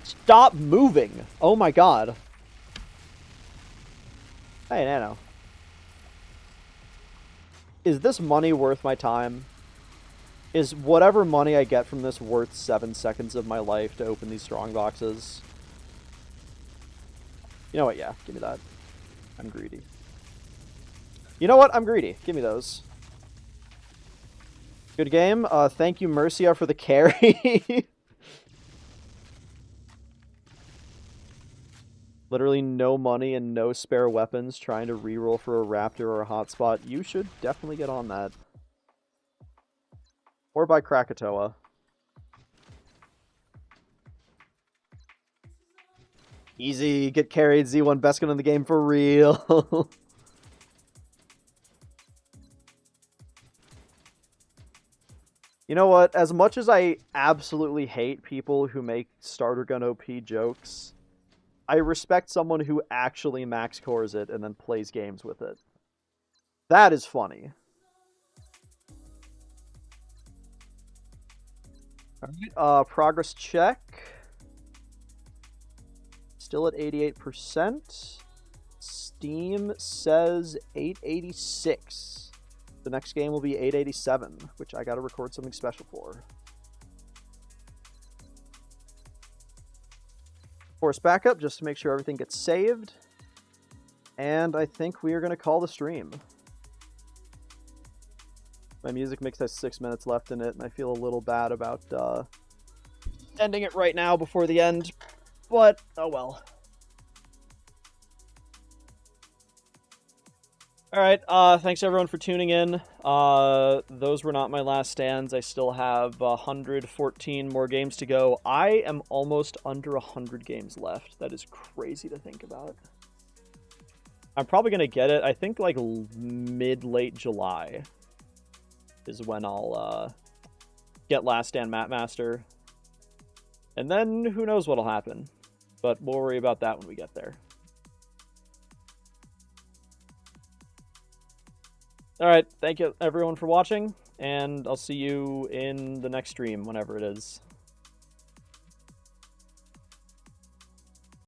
Stop moving! Oh my god. Hey, Nano. Is this money worth my time? Is whatever money I get from this worth 7 seconds of my life to open these strong boxes? You know what? Yeah, give me that. I'm greedy. You know what? I'm greedy. Give me those. Good game. Thank you, Mercia, for the carry. Literally no money and no spare weapons, trying to reroll for a Raptor or a hotspot. You should definitely get on that. Or by Krakatoa. Easy, get carried, Z1 best gun in the game for real. You know what? As much as I absolutely hate people who make starter gun OP jokes, I respect someone who actually max cores it and then plays games with it. That is funny. Alright, progress check. Still at 88%. Steam says 886. The next game will be 887, which I gotta record something special for. Force backup just to make sure everything gets saved. And I think we are gonna call the stream. My music mix has 6 minutes left in it, and I feel a little bad about ending it right now before the end. But, oh well. Alright, thanks everyone for tuning in. Those were not my last stands. I still have 114 more games to go. I am almost under 100 games left. That is crazy to think about. I'm probably going to get it, I think, like, mid-late July is when I'll get Last Stand Map Master. And then who knows what'll happen. But we'll worry about that when we get there. Alright, thank you everyone for watching, and I'll see you in the next stream, whenever it is.